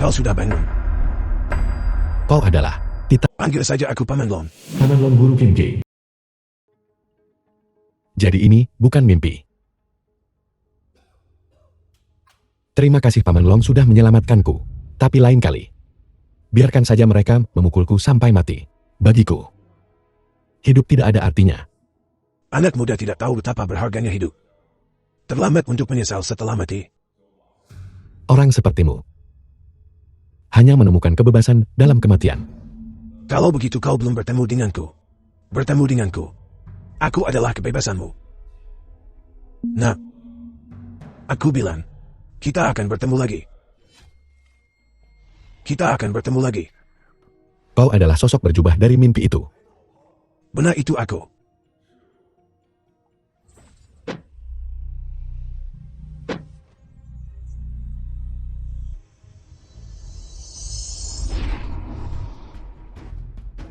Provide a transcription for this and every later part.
Kau sudah bangun. Kau adalah Titan. Panggil saja aku Paman Long. Paman Long Guru Kim G. Jadi ini bukan mimpi. Terima kasih Paman Long sudah menyelamatkanku. Tapi lain kali, biarkan saja mereka memukulku sampai mati. Bagiku, hidup tidak ada artinya. Anak muda tidak tahu betapa berharganya hidup. Terlambat untuk menyesal setelah mati. Orang sepertimu hanya menemukan kebebasan dalam kematian. Kalau begitu kau belum bertemu denganku. Bertemu denganku. Aku adalah kebebasanmu. Nah, aku bilang, kita akan bertemu lagi. Kita akan bertemu lagi. Kau adalah sosok berjubah dari mimpi itu. Benar itu aku.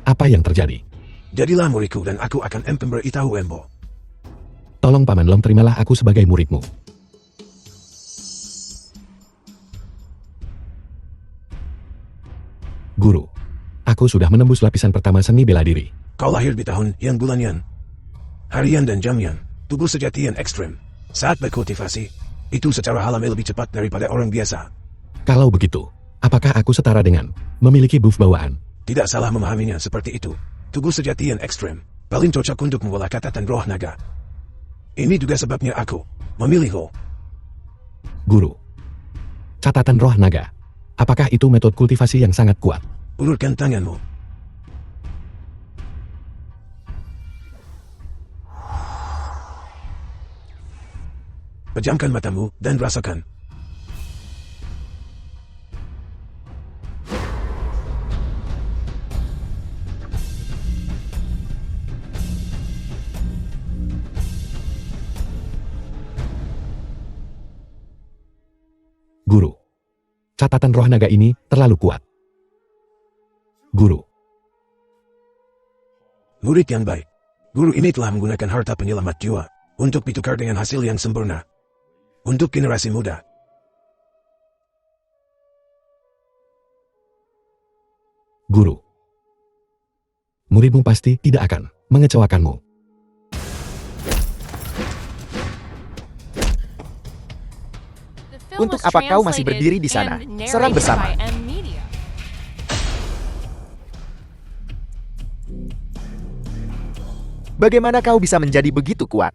Apa yang terjadi? Jadilah muridku dan aku akan memberitahu Embo. Tolong Paman Long, terimalah aku sebagai muridmu. Guru, aku sudah menembus lapisan pertama seni bela diri. Kau lahir di tahun yang bulanyan, harian dan jamyan, tubuh sejati yang ekstrem. Saat berkultivasi, itu secara alami lebih cepat daripada orang biasa. Kalau begitu, apakah aku setara dengan memiliki buff bawaan? Tidak salah memahaminya seperti itu. Tubuh sejati yang ekstrem, paling cocok untuk mengolah catatan roh naga. Ini juga sebabnya aku memilih. Guru, catatan roh naga. Apakah itu metode kultivasi yang sangat kuat? Ulurkan tanganmu. Pejamkan matamu dan rasakan. Guru, catatan roh naga ini terlalu kuat. Guru, Murid yang baik. Guru ini telah menggunakan harta penyelamat jiwa untuk ditukar dengan hasil yang sempurna. Untuk generasi muda. Guru, muridmu pasti tidak akan mengecewakanmu. Untuk apa kau masih berdiri di sana? Serang bersama. Bagaimana kau bisa menjadi begitu kuat?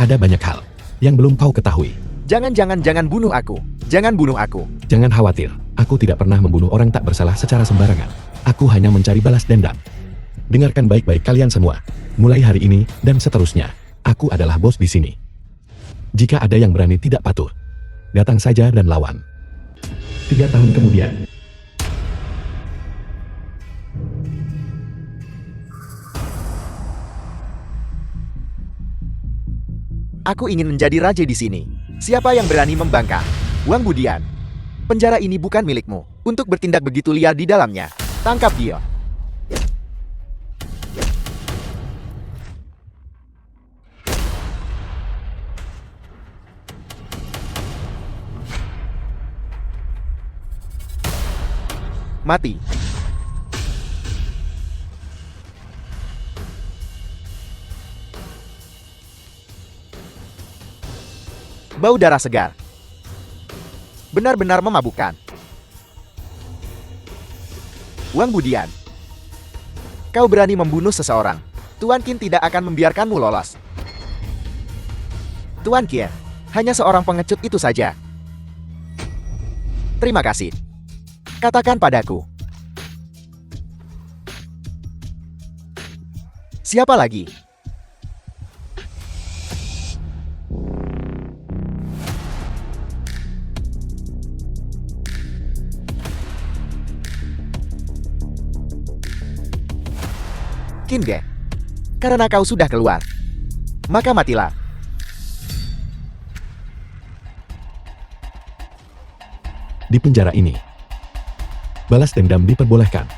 Ada banyak hal yang belum kau ketahui. Jangan bunuh aku. Jangan bunuh aku. Jangan khawatir, aku tidak pernah membunuh orang tak bersalah secara sembarangan. Aku hanya mencari balas dendam. Dengarkan baik-baik kalian semua. Mulai hari ini dan seterusnya, aku adalah bos di sini. Jika ada yang berani tidak patuh, datang saja dan lawan. 3 tahun kemudian. Aku ingin menjadi raja di sini. Siapa yang berani membangkang? Wang Budian. Penjara ini bukan milikmu. Untuk bertindak begitu liar di dalamnya. Tangkap dia. Mati. Bau darah segar. Benar-benar memabukkan. Wang Budian. Kau berani membunuh seseorang. Tuan Qin tidak akan membiarkanmu lolos. Tuan Qin, hanya seorang pengecut itu saja. Terima kasih. Katakan padaku. Siapa lagi? Qin Ge. Karena kau sudah keluar, maka matilah. Di penjara ini, balas dendam diperbolehkan.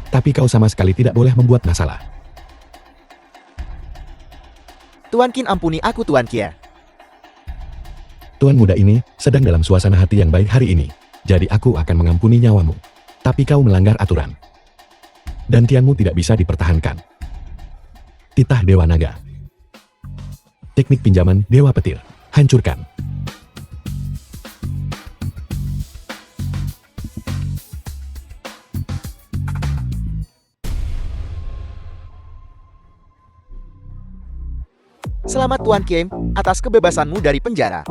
Tapi kau sama sekali tidak boleh membuat masalah. Tuan Qin, ampuni aku, Tuan Qin. Tuan muda ini sedang dalam suasana hati yang baik hari ini. Jadi aku akan mengampuni nyawamu. Tapi kau melanggar aturan. Dan tianmu tidak bisa dipertahankan. Titah Dewa Naga. Teknik pinjaman Dewa Petir. Hancurkan. Selamat Tuan Kim, atas kebebasanmu dari penjara.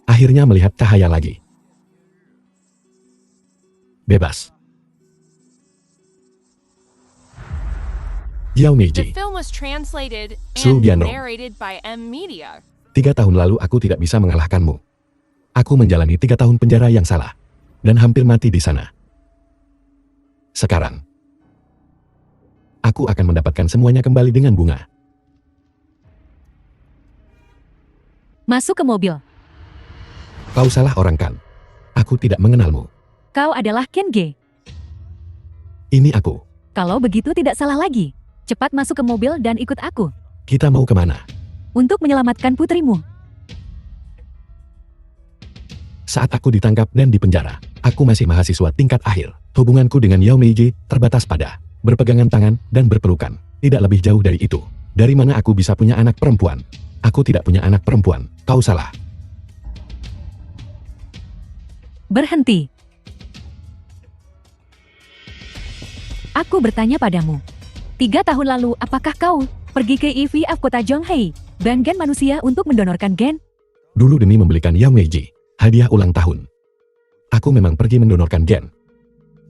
Akhirnya melihat cahaya lagi. Bebas. Yao The Meiji. film was translated Su and Bianrong. narrated by M Media. 3 tahun lalu aku tidak bisa mengalahkanmu. Aku menjalani 3 tahun penjara yang salah. Dan hampir mati di sana. Sekarang. Aku akan mendapatkan semuanya kembali dengan bunga. Masuk ke mobil. Kau salah orang kan? Aku tidak mengenalmu. Kau adalah Ken Ge. Ini aku. Kalau begitu tidak salah lagi. Cepat masuk ke mobil dan ikut aku. Kita mau kemana? Untuk menyelamatkan putrimu. Saat aku ditangkap dan dipenjara, aku masih mahasiswa tingkat akhir. Hubunganku dengan Yao Meiji terbatas pada berpegangan tangan dan berpelukan. Tidak lebih jauh dari itu. Dari mana aku bisa punya anak perempuan? Aku tidak punya anak perempuan. Kau salah. Berhenti. Aku bertanya padamu. 3 tahun lalu, apakah kau pergi ke IVF Kota Zhonghai, bank gen manusia untuk mendonorkan gen? Dulu demi membelikan Yao Meiji hadiah ulang tahun. Aku memang pergi mendonorkan gen.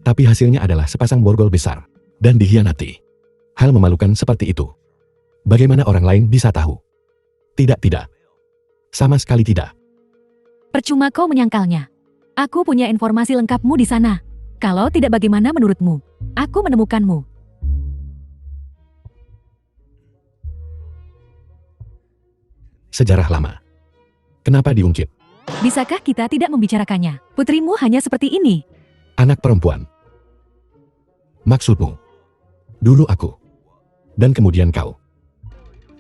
Tapi hasilnya adalah sepasang borgol besar. Dan dikhianati. Hal memalukan seperti itu. Bagaimana orang lain bisa tahu? Tidak. Sama sekali tidak. Percuma kau menyangkalnya. Aku punya informasi lengkapmu di sana. Kalau tidak, bagaimana menurutmu? Aku menemukanmu. Sejarah lama. Kenapa diungkit? Bisakah kita tidak membicarakannya? Putrimu hanya seperti ini. Anak perempuan. Maksudmu? Dulu aku. Dan kemudian kau.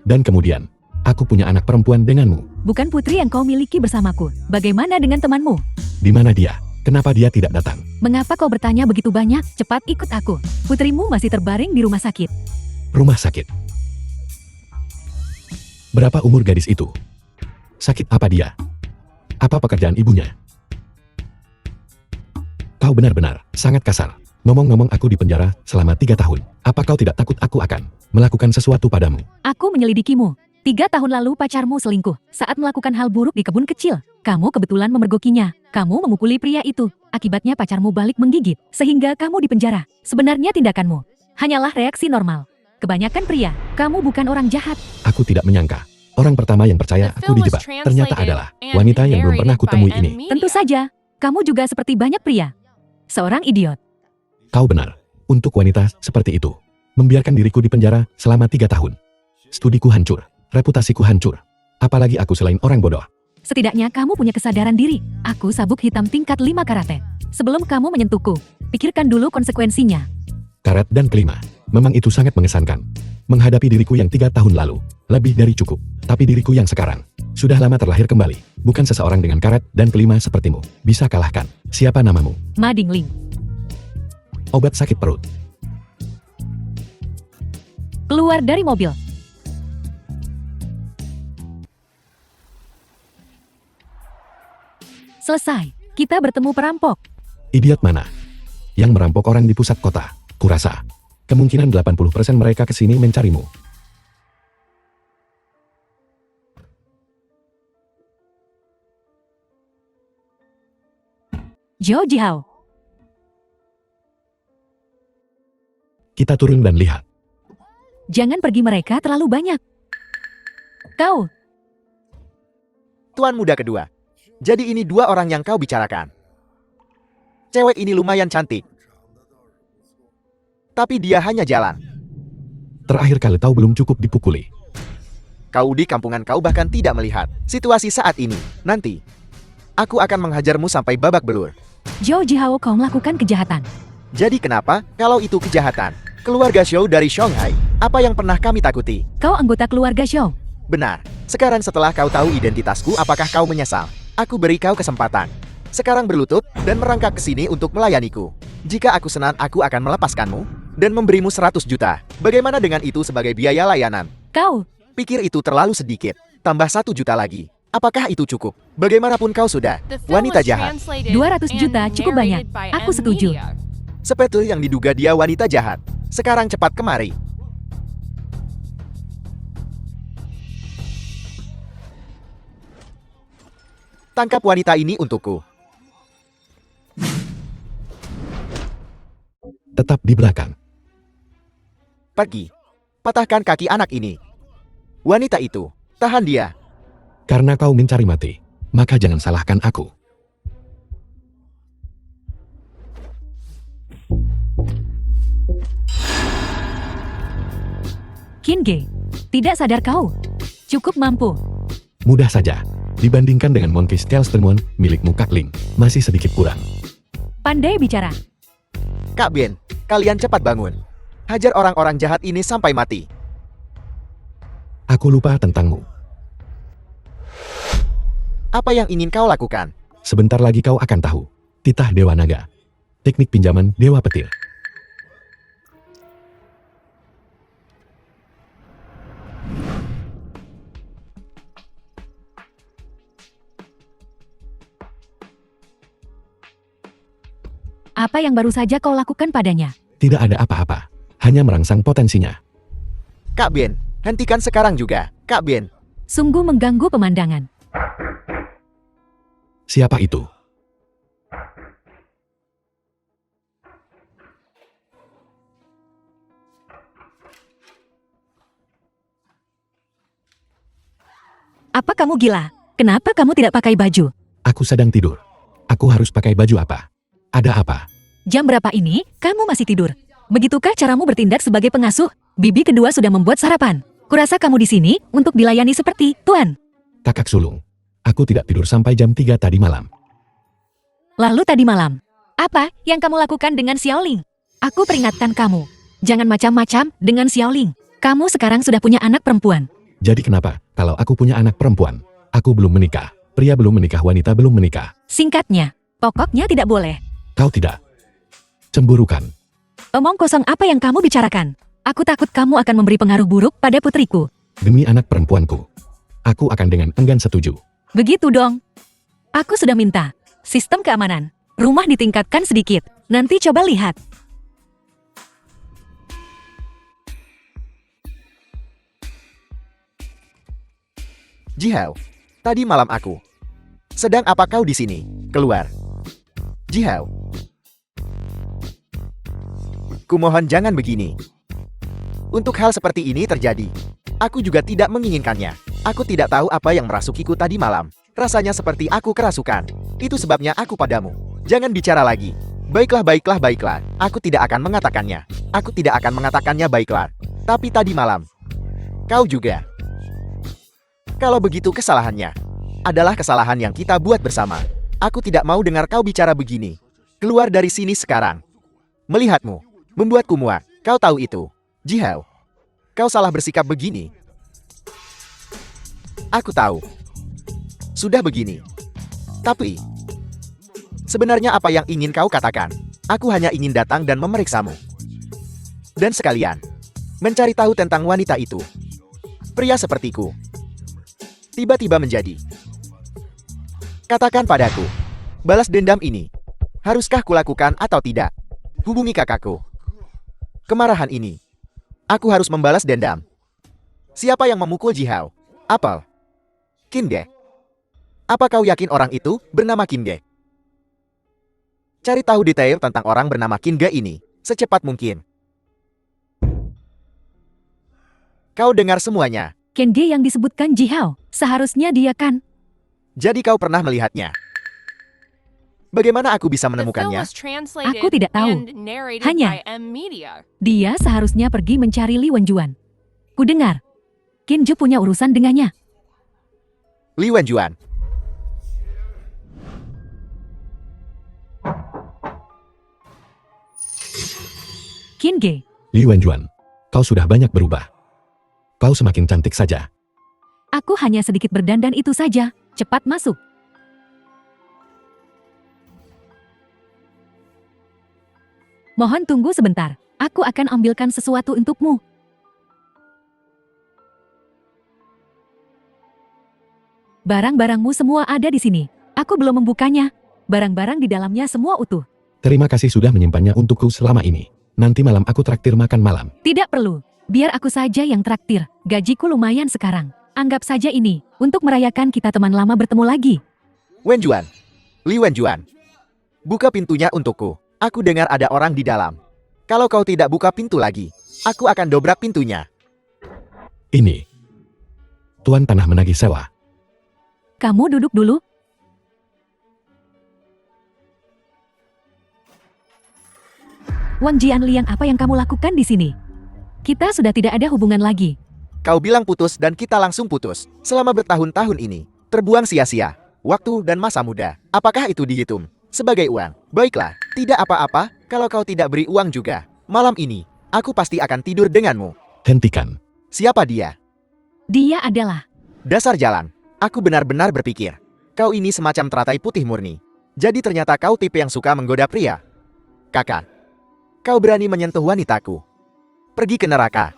Dan kemudian, aku punya anak perempuan denganmu. Bukan putri yang kau miliki bersamaku. Bagaimana dengan temanmu? Di mana dia? Kenapa dia tidak datang? Mengapa kau bertanya begitu banyak? Cepat ikut aku. Putrimu masih terbaring di rumah sakit. Rumah sakit. Berapa umur gadis itu? Sakit apa dia? Apa pekerjaan ibunya? Kau benar-benar sangat kasar. Ngomong-ngomong, aku di penjara selama 3 tahun. Apa kau tidak takut aku akan melakukan sesuatu padamu? Aku menyelidikimu. 3 tahun lalu pacarmu selingkuh saat melakukan hal buruk di kebun kecil. Kamu kebetulan memergokinya. Kamu memukuli pria itu. Akibatnya pacarmu balik menggigit, sehingga kamu dipenjara. Sebenarnya tindakanmu hanyalah reaksi normal. Kebanyakan pria, kamu bukan orang jahat. Aku tidak menyangka. Orang pertama yang percaya The aku film was dijebak ternyata translated adalah and wanita yang belum pernah narrated kutemui by ini. M Tentu Media. saja, kamu juga seperti banyak pria. Seorang idiot. Kau benar. Untuk wanita seperti itu, membiarkan diriku di penjara selama 3 tahun. Studiku hancur, reputasiku hancur. Apalagi aku selain orang bodoh. Setidaknya kamu punya kesadaran diri. Aku sabuk hitam tingkat 5 karate. Sebelum kamu menyentuhku, pikirkan dulu konsekuensinya. Karet dan kelima, memang itu sangat mengesankan. Menghadapi diriku yang 3 tahun lalu, lebih dari cukup. Tapi diriku yang sekarang, sudah lama terlahir kembali. Bukan seseorang dengan karet dan kelima sepertimu, bisa kalahkan. Siapa namamu? Ma Dingling. Obat sakit perut. Keluar dari mobil. Selesai. Kita bertemu perampok. Idiot mana? Yang merampok orang di pusat kota. Kurasa. Kemungkinan 80% mereka kesini mencarimu. Zhou Jihao. Kita turun dan lihat. Jangan pergi, mereka terlalu banyak. Kau. Tuan muda kedua. Jadi ini 2 orang yang kau bicarakan. Cewek ini lumayan cantik. Tapi dia hanya jalan. Terakhir kali tahu belum cukup dipukuli. Kau di kampungan kau bahkan tidak melihat situasi saat ini. Nanti, aku akan menghajarmu sampai babak belur. Zhou Jihao, kau melakukan kejahatan. Jadi kenapa, kalau itu kejahatan? Keluarga Xiao dari Shanghai, apa yang pernah kami takuti? Kau anggota keluarga Xiao. Benar. Sekarang setelah kau tahu identitasku, apakah kau menyesal? Aku beri kau kesempatan. Sekarang berlutut dan merangkak ke sini untuk melayaniku. Jika aku senang, aku akan melepaskanmu dan memberimu 100 juta. Bagaimana dengan itu sebagai biaya layanan? Kau, Pikir itu terlalu sedikit. Tambah 1 juta lagi. Apakah itu cukup? Bagaimanapun kau sudah The film wanita was jahat. translated 200 juta and cukup banyak. narrated by Aku M setuju. Media. Seperti yang diduga dia wanita jahat. Sekarang cepat kemari. Tangkap wanita ini untukku. Tetap di belakang. Pergi. Patahkan kaki anak ini. Wanita itu, tahan dia. Karena kau mencari mati, maka jangan salahkan aku. Qin Ge, tidak sadar kau. Cukup mampu. Mudah saja. Dibandingkan dengan Monkey Stelstermon milikmu Kakling, masih sedikit kurang. Pandai bicara. Kak Ben, kalian cepat bangun. Hajar orang-orang jahat ini sampai mati. Aku lupa tentangmu. Apa yang ingin kau lakukan? Sebentar lagi kau akan tahu. Titah Dewa Naga. Teknik pinjaman Dewa Petir. Apa yang baru saja kau lakukan padanya? Tidak ada apa-apa. Hanya merangsang potensinya. Kak Ben, hentikan sekarang juga. Kak Ben, Sungguh mengganggu pemandangan. Siapa itu? Apa kamu gila? Kenapa kamu tidak pakai baju? Aku sedang tidur. Aku harus pakai baju apa? Ada apa? Jam berapa ini? Kamu masih tidur. Begitukah caramu bertindak sebagai pengasuh? Bibi kedua sudah membuat sarapan. Kurasa kamu di sini untuk dilayani seperti tuan. Kakak sulung. Aku tidak tidur sampai jam 3 tadi malam. Lalu tadi malam, apa yang kamu lakukan dengan Xiaoling? Aku peringatkan kamu. Jangan macam-macam dengan Xiaoling. Kamu sekarang sudah punya anak perempuan. Jadi kenapa, kalau aku punya anak perempuan, aku belum menikah, pria belum menikah, wanita belum menikah. Singkatnya, pokoknya tidak boleh. Kau tidak cemburukan. Omong kosong apa yang kamu bicarakan? Aku takut kamu akan memberi pengaruh buruk pada putriku. Demi anak perempuanku, aku akan dengan enggan setuju. Begitu dong. Aku sudah minta. Sistem keamanan. Rumah ditingkatkan sedikit. Nanti coba lihat. Jihao, tadi malam aku. Sedang apa kau di sini? Keluar. Jihao. Kumohon jangan begini. Untuk hal seperti ini terjadi, aku juga tidak menginginkannya. Aku tidak tahu apa yang merasukiku tadi malam. Rasanya seperti aku kerasukan. Itu sebabnya aku padamu. Jangan bicara lagi. Baiklah, baiklah, baiklah. Aku tidak akan mengatakannya. Aku tidak akan mengatakannya, baiklah. Tapi tadi malam, kau juga. Kalau begitu kesalahannya adalah kesalahan yang kita buat bersama. Aku tidak mau dengar kau bicara begini. Keluar dari sini sekarang. Melihatmu membuatku muak. Kau tahu itu. Jihao, kau salah bersikap begini. Aku tahu. Sudah begini. Tapi sebenarnya apa yang ingin kau katakan? Aku hanya ingin datang dan memeriksamu. Dan sekalian mencari tahu tentang wanita itu. Pria sepertiku tiba-tiba menjadi. Katakan padaku, balas dendam ini haruskah kulakukan atau tidak? Hubungi kakakku. Kemarahan ini, aku harus membalas dendam. Siapa yang memukul Jihao? Apel? Qin Ge? Apa kau yakin orang itu bernama Qin Ge? Cari tahu detail tentang orang bernama Qin Ge ini secepat mungkin. Kau dengar semuanya. Qin Ge yang disebutkan Jihao, seharusnya dia kan. Jadi kau pernah melihatnya? Bagaimana aku bisa The film menemukannya? was translated Aku tidak tahu. and narrated Hanya. by M Media. Dia seharusnya pergi mencari Li Wenjuan. Ku dengar, Qin Ju punya urusan dengannya. Li Wenjuan. Qin Ge, Li Wenjuan, kau sudah banyak berubah. Kau semakin cantik saja. aku hanya sedikit berdandan itu saja. Cepat masuk. Mohon tunggu sebentar. Aku akan ambilkan sesuatu untukmu. Barang-barangmu semua ada di sini. Aku belum membukanya. Barang-barang di dalamnya semua utuh. Terima kasih sudah menyimpannya untukku selama ini. Nanti malam aku traktir makan malam. Tidak perlu. Biar aku saja yang traktir. Gajiku lumayan sekarang. Anggap saja ini untuk merayakan kita teman lama bertemu lagi. Wenjuan. Li Wenjuan. Buka pintunya untukku. Aku dengar ada orang di dalam. Kalau kau tidak buka pintu lagi, aku akan dobrak pintunya. Ini. Tuan Tanah menagih sewa. Kamu duduk dulu. Wang Jianliang, apa yang kamu lakukan di sini? Kita sudah tidak ada hubungan lagi. Kau bilang putus dan kita langsung putus. Selama bertahun-tahun ini, terbuang sia-sia. Waktu dan masa muda. Apakah itu dihitung sebagai uang? Baiklah, tidak apa-apa kalau kau tidak beri uang juga. Malam ini, aku pasti akan tidur denganmu. Hentikan. Siapa dia? Dia adalah... Dasar jalan. Aku benar-benar berpikir. Kau ini semacam teratai putih murni. Jadi ternyata kau tipe yang suka menggoda pria. Kakak, kau berani menyentuh wanitaku. Pergi ke neraka.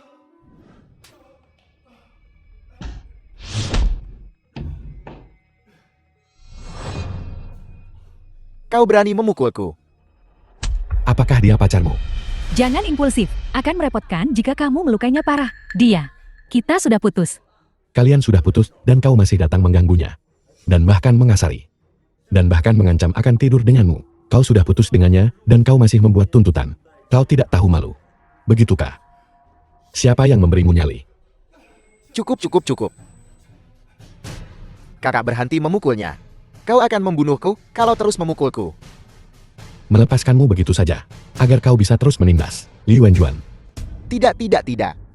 Kau berani memukulku. Apakah dia pacarmu? Jangan impulsif, akan merepotkan jika kamu melukainya parah. Dia. Kita sudah putus. Kalian sudah putus dan kau masih datang mengganggunya. Dan bahkan mengasari. Dan bahkan mengancam akan tidur denganmu. Kau sudah putus dengannya dan kau masih membuat tuntutan. Kau tidak tahu malu. Begitukah? Siapa yang memberimu nyali? Cukup. Kakak berhenti memukulnya. Kau akan membunuhku kalau terus memukulku. Melepaskanmu begitu saja, agar kau bisa terus menindas. Li Wenjuan, Tidak.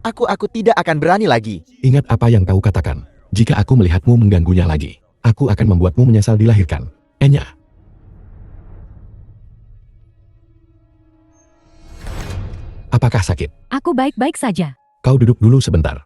Aku tidak akan berani lagi. ingat apa yang kau katakan. Jika aku melihatmu mengganggunya lagi, aku akan membuatmu menyesal dilahirkan. Enya. Apakah sakit? Aku baik-baik saja. Kau duduk dulu sebentar.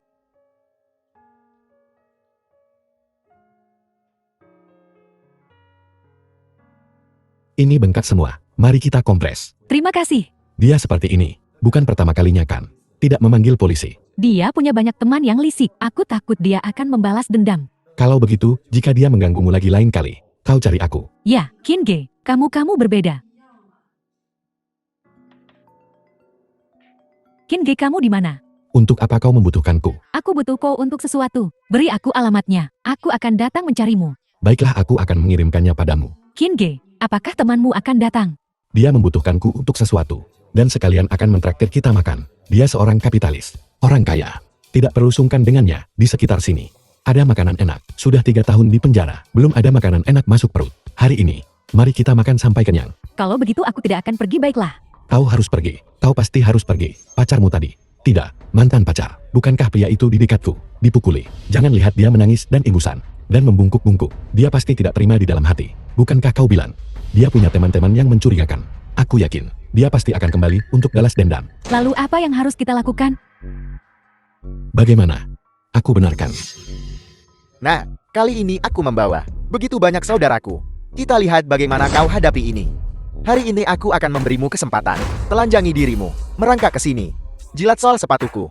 Ini bengkak semua. Mari kita kompres. Terima kasih. Dia seperti ini. Bukan pertama kalinya kan. Tidak memanggil polisi. Dia punya banyak teman yang lisik. Aku takut dia akan membalas dendam. Kalau begitu, jika dia mengganggumu lagi lain kali, kau cari aku. Ya, Qin Ge, kamu berbeda. Qin Ge, kamu di mana? Untuk apa kau membutuhkanku? Aku butuh kau untuk sesuatu. Beri aku alamatnya. Aku akan datang mencarimu. Baiklah, aku akan mengirimkannya padamu. Qin Ge, apakah temanmu akan datang? Dia membutuhkanku untuk sesuatu. Dan sekalian akan mentraktir kita makan. Dia seorang kapitalis. Orang kaya. Tidak perlu sungkan dengannya. Di sekitar sini. Ada makanan enak. Sudah 3 tahun di penjara. Belum ada makanan enak masuk perut. Hari ini, mari kita makan sampai kenyang. Kalau begitu aku tidak akan pergi, baiklah. Kau harus pergi. Kau pasti harus pergi. Pacarmu tadi. Tidak, mantan pacar. Bukankah pria itu di dekatku? Dipukuli. Jangan lihat dia menangis dan ingusan. Dan membungkuk-bungkuk. Dia pasti tidak terima di dalam hati. Bukankah kau bilang? Dia punya teman-teman yang mencurigakan. Aku yakin, dia pasti akan kembali untuk balas dendam. Lalu apa yang harus kita lakukan? Bagaimana? Aku benarkan. Nah, kali ini aku membawa begitu banyak saudaraku. Kita lihat bagaimana kau hadapi ini. Hari ini aku akan memberimu kesempatan. Telanjangi dirimu. Merangkak ke sini. Jilat sol sepatuku.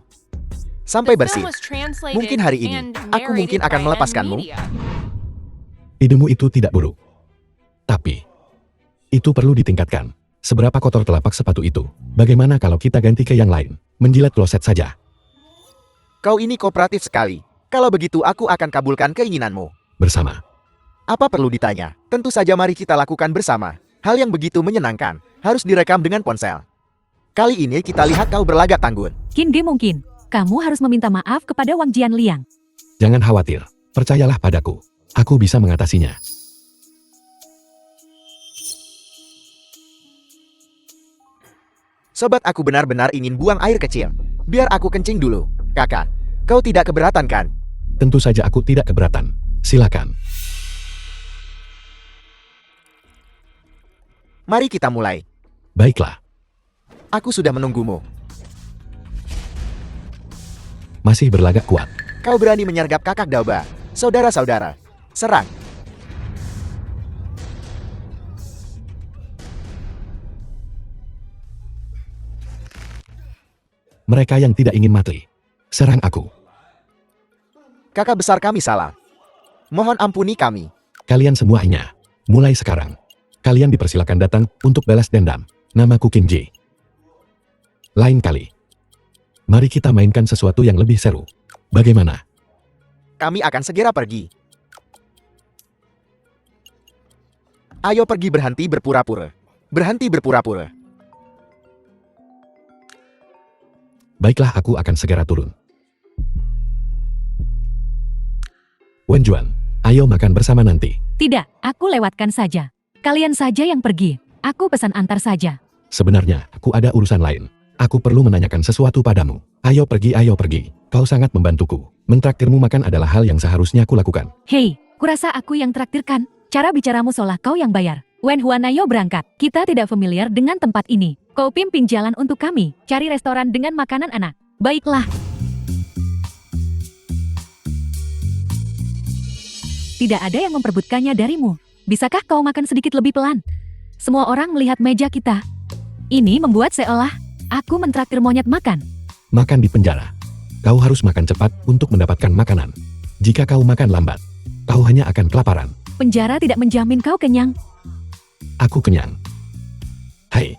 Sampai The bersih. film was translated Mungkin hari ini, and aku mungkin narrated akan by melepaskanmu. M-Media. Idemu itu tidak buruk. Tapi, itu perlu ditingkatkan. Seberapa kotor telapak sepatu itu? Bagaimana kalau kita ganti ke yang lain? Menjilat kloset saja. Kau ini kooperatif sekali. Kalau begitu aku akan kabulkan keinginanmu. Bersama. Apa perlu ditanya? Tentu saja mari kita lakukan bersama. Hal yang begitu menyenangkan. Harus direkam dengan ponsel. Kali ini kita lihat kau berlagak tangguh. Qin Ge, mungkin kamu harus meminta maaf kepada Wang Jianliang. Jangan khawatir. Percayalah padaku. Aku bisa mengatasinya. Sobat, aku benar-benar ingin buang air kecil. Biar aku kencing dulu. Kakak, kau tidak keberatan kan? Tentu saja aku tidak keberatan. Silakan. Mari kita mulai. Baiklah. Aku sudah menunggumu. Masih berlagak kuat. Kau berani menyergap kakak Dauba. Saudara-saudara, serang. Mereka yang tidak ingin mati. Serang aku. Kakak besar kami salah. Mohon ampuni kami. Kalian semuanya. Mulai sekarang. Kalian dipersilakan datang untuk balas dendam. Namaku Kinji. Lain kali. Mari kita mainkan sesuatu yang lebih seru. Bagaimana? Kami akan segera pergi. Ayo pergi, berhenti berpura-pura. Berhenti berpura-pura. Baiklah, aku akan segera turun. Wenjuan, ayo makan bersama nanti. Tidak, aku lewatkan saja. Kalian saja yang pergi. Aku pesan antar saja. Sebenarnya, aku ada urusan lain. Aku perlu menanyakan sesuatu padamu. Ayo pergi, ayo pergi. Kau sangat membantuku. Mentraktirmu makan adalah hal yang seharusnya kulakukan. Hei, kurasa aku yang traktirkan. Cara bicaramu seolah kau yang bayar. Wen Huan, ayo berangkat. Kita tidak familiar dengan tempat ini. Kau pimpin jalan untuk kami. Cari restoran dengan makanan anak. Baiklah. Tidak ada yang memperebutkannya darimu. Bisakah kau makan sedikit lebih pelan? Semua orang melihat meja kita. Ini membuat seolah aku mentraktir monyet makan. Makan di penjara. Kau harus makan cepat untuk mendapatkan makanan. Jika kau makan lambat, kau hanya akan kelaparan. Penjara tidak menjamin kau kenyang. Aku kenyang. Hai,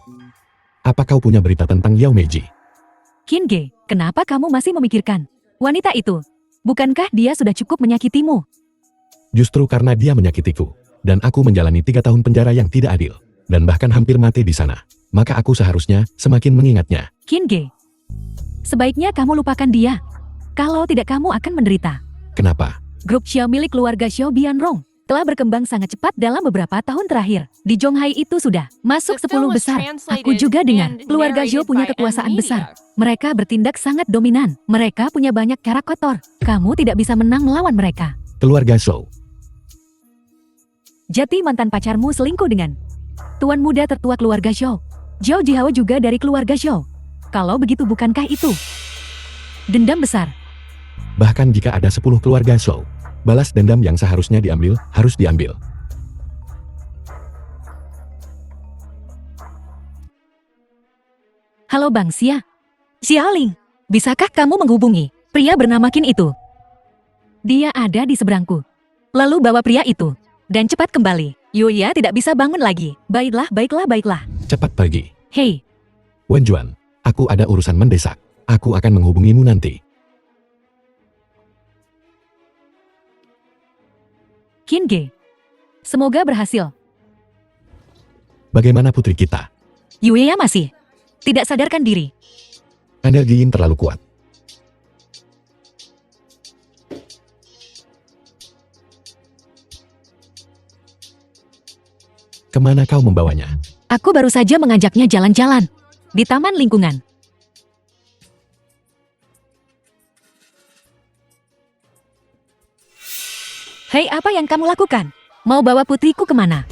apa kau punya berita tentang Yao Meiji? Kinge, kenapa kamu masih memikirkan wanita itu? Bukankah dia sudah cukup menyakitimu? Justru karena dia menyakitiku, dan aku menjalani 3 tahun penjara yang tidak adil, dan bahkan hampir mati di sana, maka aku seharusnya semakin mengingatnya. Kinge, sebaiknya kamu lupakan dia. Kalau tidak kamu akan menderita. Kenapa? Grup Xiao milik keluarga Xiao Bianrong telah berkembang sangat cepat dalam beberapa tahun terakhir. Di Zhonghai itu sudah masuk 10 besar. Aku juga dengar keluarga Zhou punya kekuasaan besar. Mereka bertindak sangat dominan. Mereka punya banyak cara kotor. Kamu tidak bisa menang melawan mereka. Keluarga Zhou. Jati mantan pacarmu selingkuh dengan tuan muda tertua keluarga Zhou. Zhou Jihao juga dari keluarga Zhou. Kalau begitu bukankah itu dendam besar? Bahkan jika ada 10 keluarga Zhou, balas dendam yang seharusnya diambil, harus diambil. Halo Bang Xia. Xiaoling, bisakah kamu menghubungi pria bernama Qin itu? Dia ada di seberangku. Lalu bawa pria itu. Dan cepat kembali. Yuya tidak bisa bangun lagi. Baiklah, baiklah, baiklah. Cepat pergi. Hei, Wenjuan, aku ada urusan mendesak. Aku akan menghubungimu nanti. Kinge. Semoga berhasil. Bagaimana putri kita? Yuya masih tidak sadarkan diri. Energi Yin terlalu kuat. Kemana kau membawanya? Aku baru saja mengajaknya jalan-jalan di taman lingkungan. Hei, apa yang kamu lakukan? Mau bawa putriku kemana?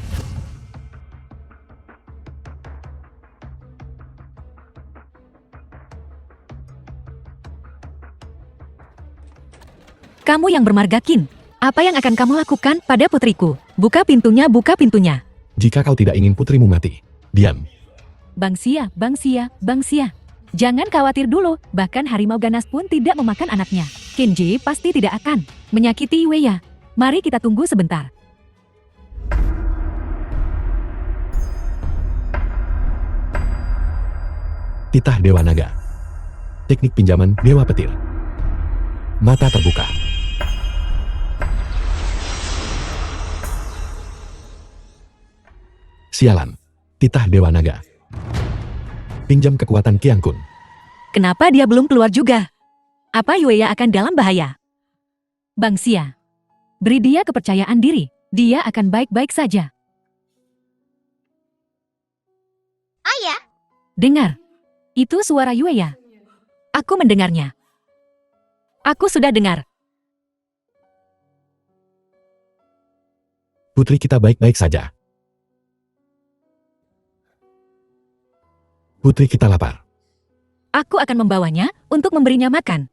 Kamu yang bermarga Qin, apa yang akan kamu lakukan pada putriku? Buka pintunya, buka pintunya. Jika kau tidak ingin putrimu mati, diam. Bang Xia, Bang Xia, Bang Xia. Jangan khawatir dulu, bahkan harimau ganas pun tidak memakan anaknya. Kinji pasti tidak akan menyakiti Yuya. Mari kita tunggu sebentar. Titah Dewa Naga. Teknik pinjaman Dewa Petir. Mata terbuka. Sialan. Titah Dewa Naga. Pinjam kekuatan Qiang Kun. Kenapa dia belum keluar juga? Apa Yuya akan dalam bahaya? Bang Xia, beri dia kepercayaan diri. Dia akan baik-baik saja. Ayah, Dengar. Itu suara Yuya. Aku mendengarnya. Aku sudah dengar. Putri kita baik-baik saja. Putri kita lapar. Aku akan membawanya untuk memberinya makan.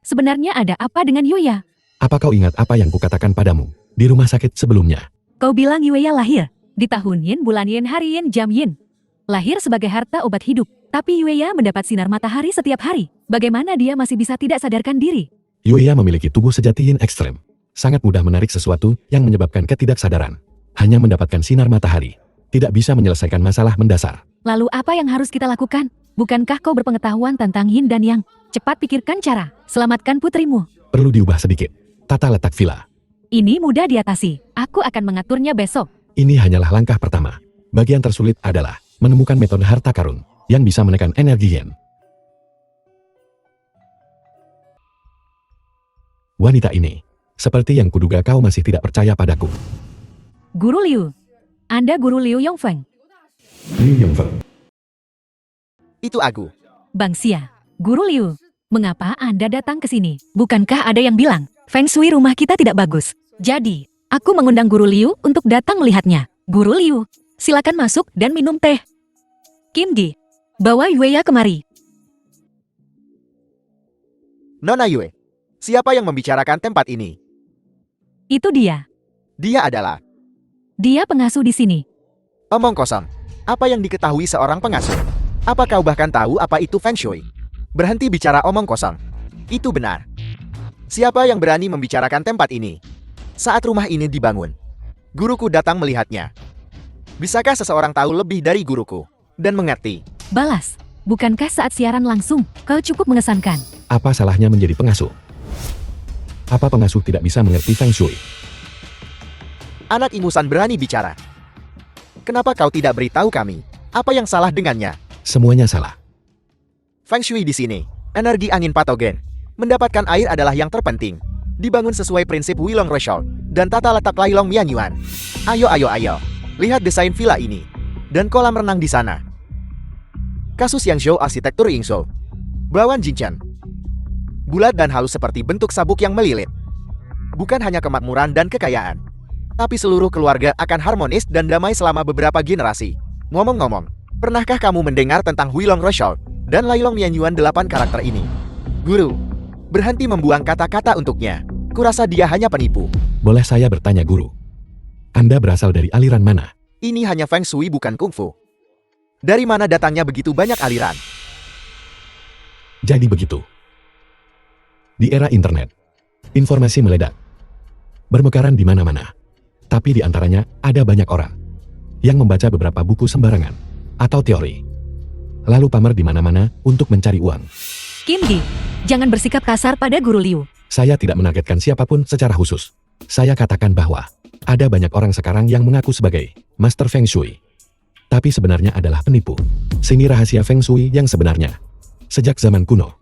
Sebenarnya ada apa dengan Yuya? Apa kau ingat apa yang kukatakan padamu di rumah sakit sebelumnya? Kau bilang Yuya lahir di tahun Yin, bulan Yin, hari Yin, jam Yin. Lahir sebagai harta obat hidup, tapi Yuya mendapat sinar matahari setiap hari. Bagaimana dia masih bisa tidak sadarkan diri? Yuya memiliki tubuh sejati Yin ekstrem. Sangat mudah menarik sesuatu yang menyebabkan ketidaksadaran. Hanya mendapatkan sinar matahari. Tidak bisa menyelesaikan masalah mendasar. Lalu apa yang harus kita lakukan? Bukankah kau berpengetahuan tentang Yin dan Yang? Cepat pikirkan cara. Selamatkan putrimu. Perlu diubah sedikit. Tata letak villa. Ini mudah diatasi. Aku akan mengaturnya besok. Ini hanyalah langkah pertama. Bagian tersulit adalah menemukan metode harta karun yang bisa menekan energi Yin. Wanita ini, seperti yang kuduga kau masih tidak percaya padaku. Guru Liu. Anda Guru Liu Yongfeng. Liu Yongfeng. Itu aku. Bang Xia. Guru Liu. Mengapa Anda datang ke sini? Bukankah ada yang bilang, Feng Shui rumah kita tidak bagus? Jadi, aku mengundang Guru Liu untuk datang melihatnya. Guru Liu, silakan masuk dan minum teh. Kim Gi, bawa Yueya kemari. Nona Yue, siapa yang membicarakan tempat ini? Itu dia. Dia adalah Dia pengasuh di sini. omong kosong. Apa yang diketahui seorang pengasuh? Apa kau bahkan tahu apa itu Feng Shui? Berhenti bicara omong kosong. Itu benar. Siapa yang berani membicarakan tempat ini? Saat rumah ini dibangun, guruku datang melihatnya. Bisakah seseorang tahu lebih dari guruku dan mengerti? Balas, bukankah saat siaran langsung, kau cukup mengesankan? Apa salahnya menjadi pengasuh? Apa pengasuh tidak bisa mengerti Feng Shui? Anak ingusan berani bicara. Kenapa kau tidak beritahu kami? Apa yang salah dengannya? Semuanya salah. Feng Shui di sini, energi angin patogen. Mendapatkan air adalah yang terpenting. Dibangun sesuai prinsip Wilong Rochol dan tata letak Lailong Mianyuan. Ayo, ayo, ayo. Lihat desain villa ini. Dan kolam renang di sana. Kasus Yangzhou arsitektur Yingzhou. Belawan Jinchen. Bulat dan halus seperti bentuk sabuk yang melilit. Bukan hanya kemakmuran dan kekayaan, tapi seluruh keluarga akan harmonis dan damai selama beberapa generasi. Ngomong-ngomong, pernahkah kamu mendengar tentang Wilong Rochol dan Lailong Mianyuan 8 karakter ini? Guru, berhenti membuang kata-kata untuknya. Kurasa dia hanya penipu. Boleh saya bertanya guru? Anda berasal dari aliran mana? Ini hanya Feng Shui bukan kungfu. Dari mana datangnya begitu banyak aliran? Jadi begitu. Di era internet, informasi meledak. Bermekaran di mana-mana. Tapi di antaranya ada banyak orang yang membaca beberapa buku sembarangan atau teori. Lalu pamer di mana-mana untuk mencari uang. Kim Gi, jangan bersikap kasar pada Guru Liu. Saya tidak menargetkan siapapun secara khusus. Saya katakan bahwa ada banyak orang sekarang yang mengaku sebagai Master Feng Shui. Tapi sebenarnya adalah penipu. Sini rahasia Feng Shui yang sebenarnya. Sejak zaman kuno,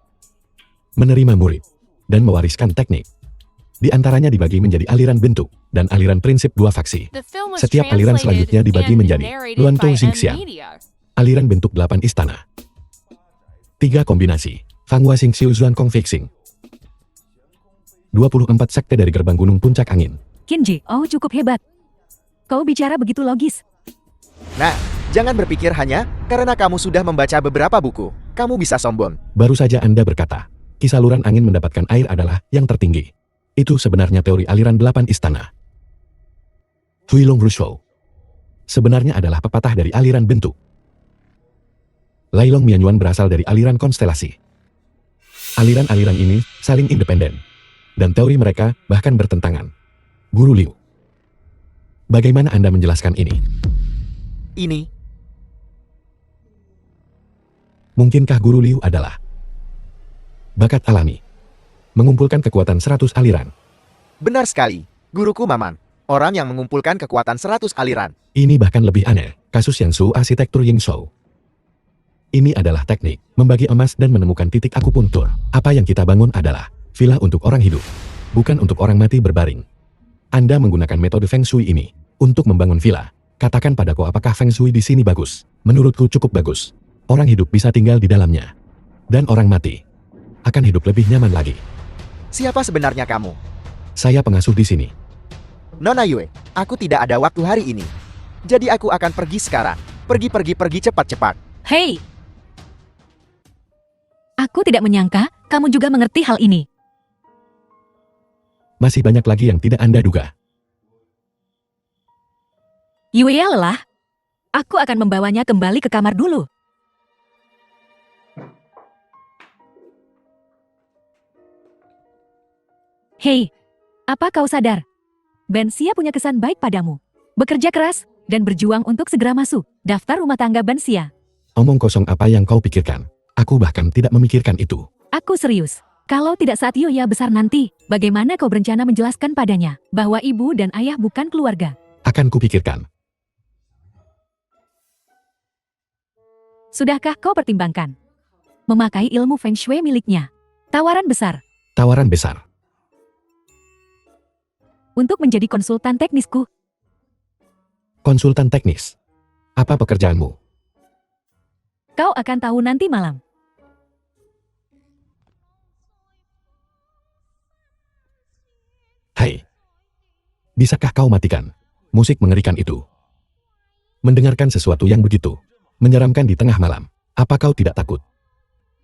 menerima murid dan mewariskan teknik. Di antaranya dibagi menjadi aliran bentuk dan aliran prinsip dua faksi. The film was Setiap aliran selanjutnya translated dibagi and menjadi narrated Luantou by Xingxiang. M-Media. Aliran bentuk 8 istana. 3 kombinasi, Fanghua Xingxiu Zuan Kong Fixing. 24 sekte dari gerbang gunung puncak angin. Kim Ji, oh cukup hebat. Kau bicara begitu logis. Nah, jangan berpikir hanya karena kamu sudah membaca beberapa buku, kamu bisa sombong. Baru saja Anda berkata, saluran angin mendapatkan air adalah yang tertinggi. Itu sebenarnya teori aliran 8 istana. Huilong Rushou sebenarnya adalah pepatah dari aliran bentuk. Lailong Mianyuan berasal dari aliran konstelasi. Aliran-aliran ini saling independen. Dan teori mereka bahkan bertentangan. Guru Liu, bagaimana Anda menjelaskan ini? Ini, Mungkinkah Guru Liu adalah bakat alami? Mengumpulkan kekuatan 100 aliran. benar sekali. Guruku Maman, orang yang mengumpulkan kekuatan 100 aliran. Ini bahkan lebih aneh, kasus Yangzhou arsitektur Yingzhou. Ini adalah teknik, membagi emas dan menemukan titik akupuntur. Apa yang kita bangun adalah villa untuk orang hidup, bukan untuk orang mati berbaring. Anda menggunakan metode Feng Shui ini untuk membangun villa. Katakan padaku apakah Feng Shui di sini bagus? Menurutku cukup bagus. Orang hidup bisa tinggal di dalamnya. Dan orang mati akan hidup lebih nyaman lagi. Siapa sebenarnya kamu? Saya pengasuh di sini. Nona Yue, aku tidak ada waktu hari ini. Jadi aku akan pergi sekarang. Pergi cepat-cepat. Hei! Aku tidak menyangka kamu juga mengerti hal ini. Masih banyak lagi yang tidak Anda duga. Yuya lelah. Aku akan membawanya kembali ke kamar dulu. Hei, apa kau sadar? Bansia punya kesan baik padamu. Bekerja keras dan berjuang untuk segera masuk daftar rumah tangga Bansia. Omong kosong apa yang kau pikirkan. Aku bahkan tidak memikirkan itu. Aku serius. Kalau tidak saat Yuya besar nanti, bagaimana kau berencana menjelaskan padanya bahwa ibu dan ayah bukan keluarga? Akan kupikirkan. Sudahkah kau pertimbangkan memakai ilmu Feng Shui miliknya? Tawaran besar Tawaran besar. untuk menjadi konsultan teknisku. Konsultan teknis. Apa pekerjaanmu? Kau akan tahu nanti malam. Hai. Bisakah kau matikan musik mengerikan itu? Mendengarkan sesuatu yang begitu menyeramkan di tengah malam. Apa kau tidak takut?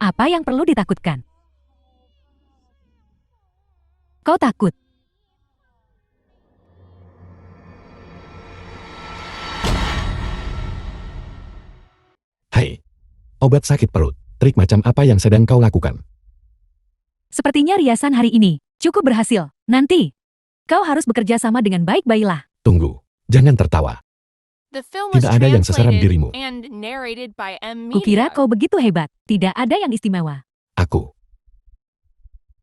Apa yang perlu ditakutkan? Kau takut. Hai. Obat sakit perut. Trik macam apa yang sedang kau lakukan? Sepertinya riasan hari ini cukup berhasil. Nanti, kau harus bekerja sama dengan baik, baiklah. Tunggu. Jangan tertawa. The film was Tidak ada yang seseram translated dirimu. and narrated by M. Kukira Media. kau begitu hebat. Tidak ada yang istimewa. Aku.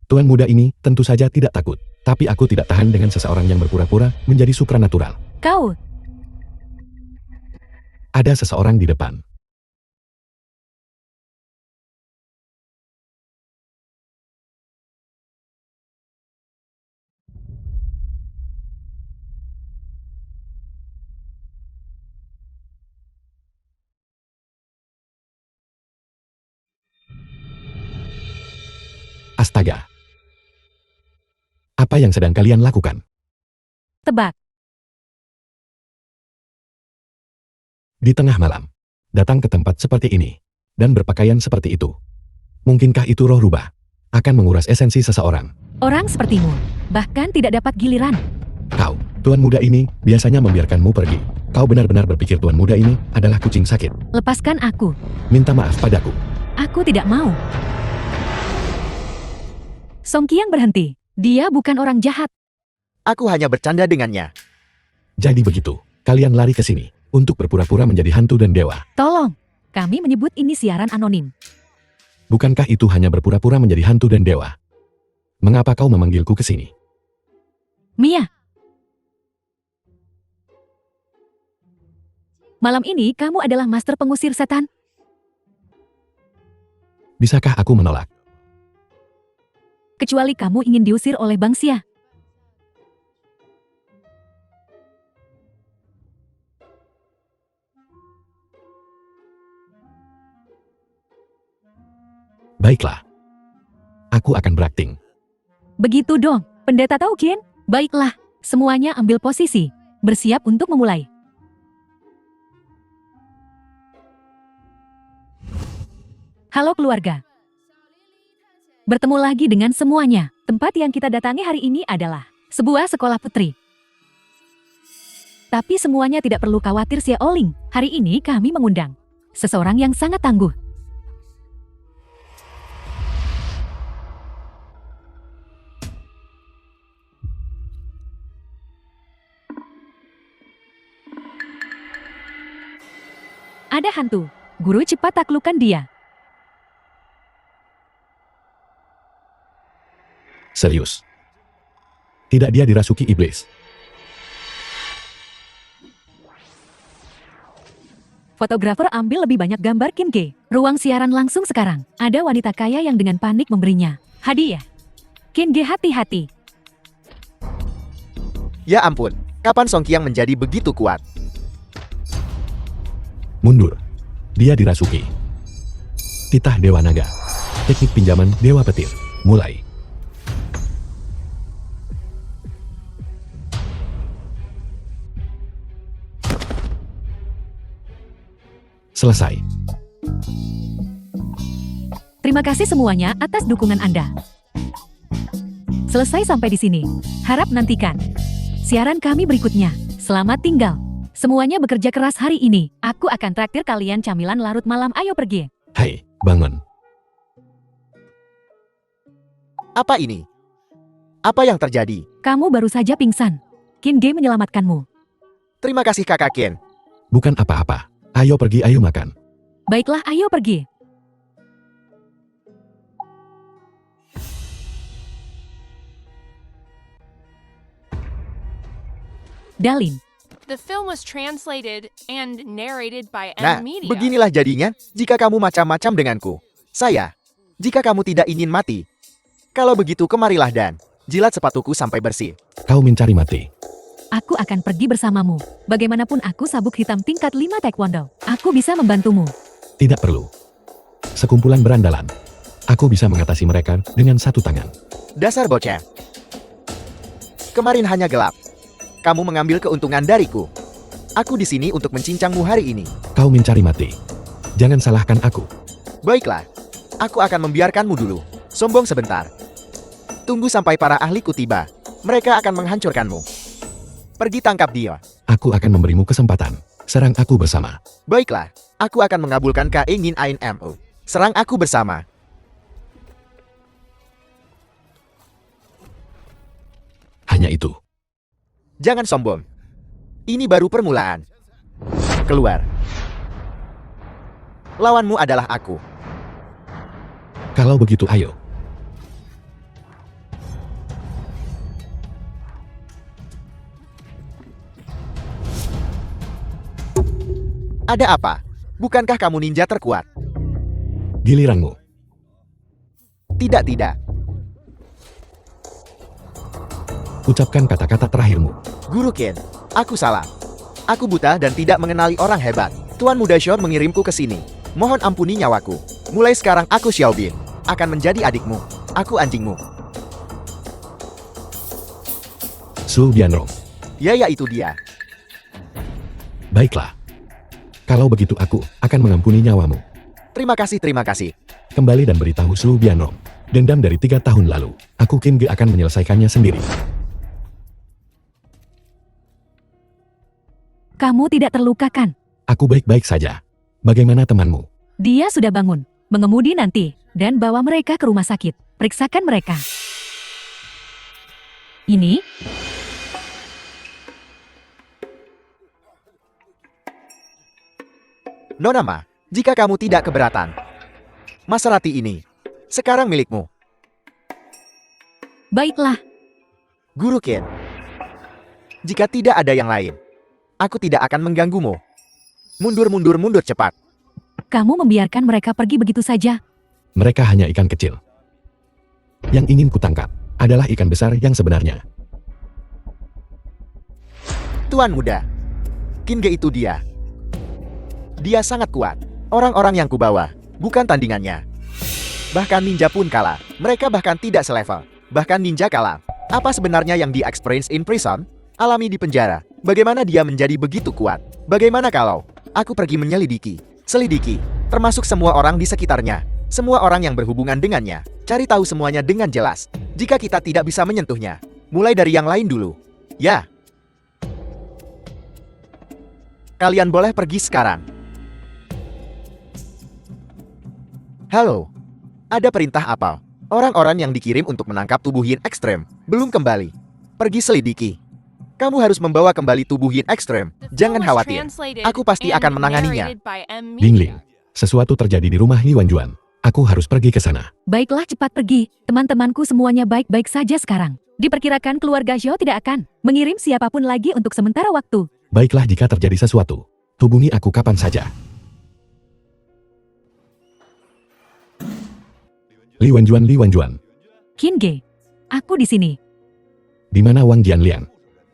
Tuan muda ini tentu saja tidak takut. Tapi aku tidak tahan dengan seseorang yang berpura-pura menjadi supranatural. Kau, Ada seseorang di depan. Astaga. Apa yang sedang kalian lakukan? tebak. Di tengah malam. Datang ke tempat seperti ini. Dan berpakaian seperti itu. Mungkinkah itu roh rubah? Akan menguras esensi seseorang. Orang sepertimu, bahkan tidak dapat giliran. Kau, tuan muda ini, biasanya membiarkanmu pergi. Kau benar-benar berpikir tuan muda ini adalah kucing sakit. Lepaskan aku. Minta maaf padaku. Aku tidak mau. Song Qiang berhenti. Dia bukan orang jahat. Aku hanya bercanda dengannya. Jadi begitu, kalian lari ke sini untuk berpura-pura menjadi hantu dan dewa. Tolong, kami menyebut ini siaran anonim. Bukankah itu hanya berpura-pura menjadi hantu dan dewa? Mengapa kau memanggilku ke sini? Mia. Malam ini kamu adalah master pengusir setan. Bisakah aku menolak? Kecuali kamu ingin diusir oleh Bangsia. Baiklah. Aku akan berakting. Begitu dong, Pendeta Tao Qian. Baiklah, semuanya ambil posisi. Bersiap untuk memulai. Halo keluarga. Bertemu lagi dengan semuanya. Tempat yang kita datangi hari ini adalah sebuah sekolah putri. Tapi semuanya tidak perlu khawatir Xia Oling. Hari ini kami mengundang seseorang yang sangat tangguh. Ada hantu. Guru cepat taklukkan dia. Serius. Tidak, dia dirasuki iblis. Fotografer ambil lebih banyak gambar Kim Ge. Ruang siaran langsung sekarang. Ada wanita kaya yang dengan panik memberinya hadiah. Kim Ge hati-hati. Ya ampun, kapan Song Qiang menjadi begitu kuat? Mundur. Dia dirasuki. Titah Dewa Naga. Teknik pinjaman Dewa Petir. Mulai. Selesai. Terima kasih semuanya atas dukungan Anda. Selesai sampai di sini. Harap nantikan siaran kami berikutnya. Selamat tinggal. Semuanya bekerja keras hari ini. Aku akan traktir kalian camilan larut malam. Ayo pergi. Hai, bangun. Apa ini? Apa yang terjadi? Kamu baru saja pingsan. Kin Ge menyelamatkanmu. Terima kasih Kakak Ken. Bukan apa-apa. Ayo pergi, ayo makan. Baiklah, ayo pergi. Dalin. The film was translated and narrated by Nah, M Media. beginilah jadinya jika kamu macam-macam denganku. Jika kamu tidak ingin mati. Kalau begitu kemarilah dan jilat sepatuku sampai bersih. Kau mencari mati. Aku akan pergi bersamamu. Bagaimanapun aku sabuk hitam tingkat 5 taekwondo. Aku bisa membantumu. Tidak perlu. Sekumpulan berandalan. Aku bisa mengatasi mereka dengan satu tangan. Dasar bocah. Kemarin hanya gelap. Kamu mengambil keuntungan dariku. Aku di sini untuk mencincangmu hari ini. Kau mencari mati. Jangan salahkan aku. Baiklah. Aku akan membiarkanmu dulu. Sombong sebentar. Tunggu sampai para ahliku tiba. Mereka akan menghancurkanmu. Pergi tangkap dia. Aku akan memberimu kesempatan. Serang aku bersama. Baiklah. Aku akan mengabulkan keinginanmu. Serang aku bersama. Hanya itu. Jangan sombong. Ini baru permulaan. Keluar. Lawanmu adalah aku. Kalau begitu ayo. Ada apa? Bukankah kamu ninja terkuat? Giliranmu. Tidak. Ucapkan kata-kata terakhirmu. Guru Ken, aku salah. Aku buta dan tidak mengenali orang hebat. Tuan Muda Shor mengirimku ke sini. Mohon ampuni nyawaku. Mulai sekarang aku Xiaobin. Akan menjadi adikmu. Aku anjingmu. Su Bianrong. Ya itu dia. Baiklah. Kalau begitu aku akan mengampuni nyawamu. Terima kasih. Kembali dan beritahu Su Bianrong. Dendam dari 3 tahun lalu. Aku Kin Ge akan menyelesaikannya sendiri. Kamu tidak terlukakan. Aku baik-baik saja. Bagaimana temanmu? Dia sudah bangun. Mengemudi nanti. Dan bawa mereka ke rumah sakit. Periksakan mereka. Ini? Nona Ma, jika kamu tidak keberatan. Maserati ini. Sekarang milikmu. Baiklah. Guru Ken. Jika tidak ada yang lain. Aku tidak akan mengganggumu. Mundur cepat. Kamu membiarkan mereka pergi begitu saja. Mereka hanya ikan kecil. Yang ingin kutangkap adalah ikan besar yang sebenarnya. Tuan Muda. Kin Ge itu dia. Dia sangat kuat. Orang-orang yang kubawa, bukan tandingannya. Bahkan ninja pun kalah. Mereka bahkan tidak selevel. Bahkan ninja kalah. Apa sebenarnya yang di-experience in prison? Alami di penjara. Bagaimana dia menjadi begitu kuat? Bagaimana kalau aku pergi menyelidiki, selidiki, termasuk semua orang di sekitarnya, semua orang yang berhubungan dengannya, cari tahu semuanya dengan jelas. Jika kita tidak bisa menyentuhnya, mulai dari yang lain dulu. Ya. Kalian boleh pergi sekarang. Halo. Ada perintah apa? Orang-orang yang dikirim untuk menangkap tubuh Yin ekstrem belum kembali. Pergi selidiki. Kamu harus membawa kembali tubuh Yin ekstrem. The film Jangan was khawatir. translated Aku pasti and akan menanganinya. narrated by M Dingling. Media. Sesuatu terjadi di rumah Li Wanjuan. Aku harus pergi ke sana. Baiklah, cepat pergi. Teman-temanku semuanya baik-baik saja sekarang. Diperkirakan keluarga Zhou tidak akan mengirim siapapun lagi untuk sementara waktu. Baiklah, jika terjadi sesuatu, hubungi aku kapan saja. Li Wanjuan. Kin Ge, aku di sini. Di mana Wang Jianlian?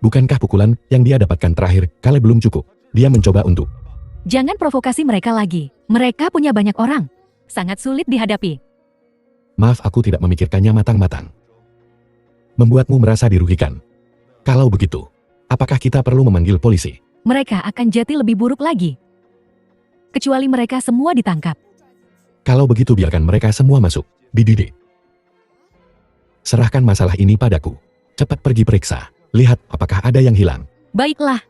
Bukankah pukulan yang dia dapatkan terakhir kali belum cukup? Dia mencoba untuk... Jangan provokasi mereka lagi. Mereka punya banyak orang. Sangat sulit dihadapi. Maaf, aku tidak memikirkannya matang-matang. Membuatmu merasa dirugikan. Kalau begitu, apakah kita perlu memanggil polisi? Mereka akan jadi lebih buruk lagi. kecuali mereka semua ditangkap. Kalau begitu biarkan mereka semua masuk, dididik. Serahkan masalah ini padaku. Cepat pergi periksa, lihat apakah ada yang hilang. Baiklah.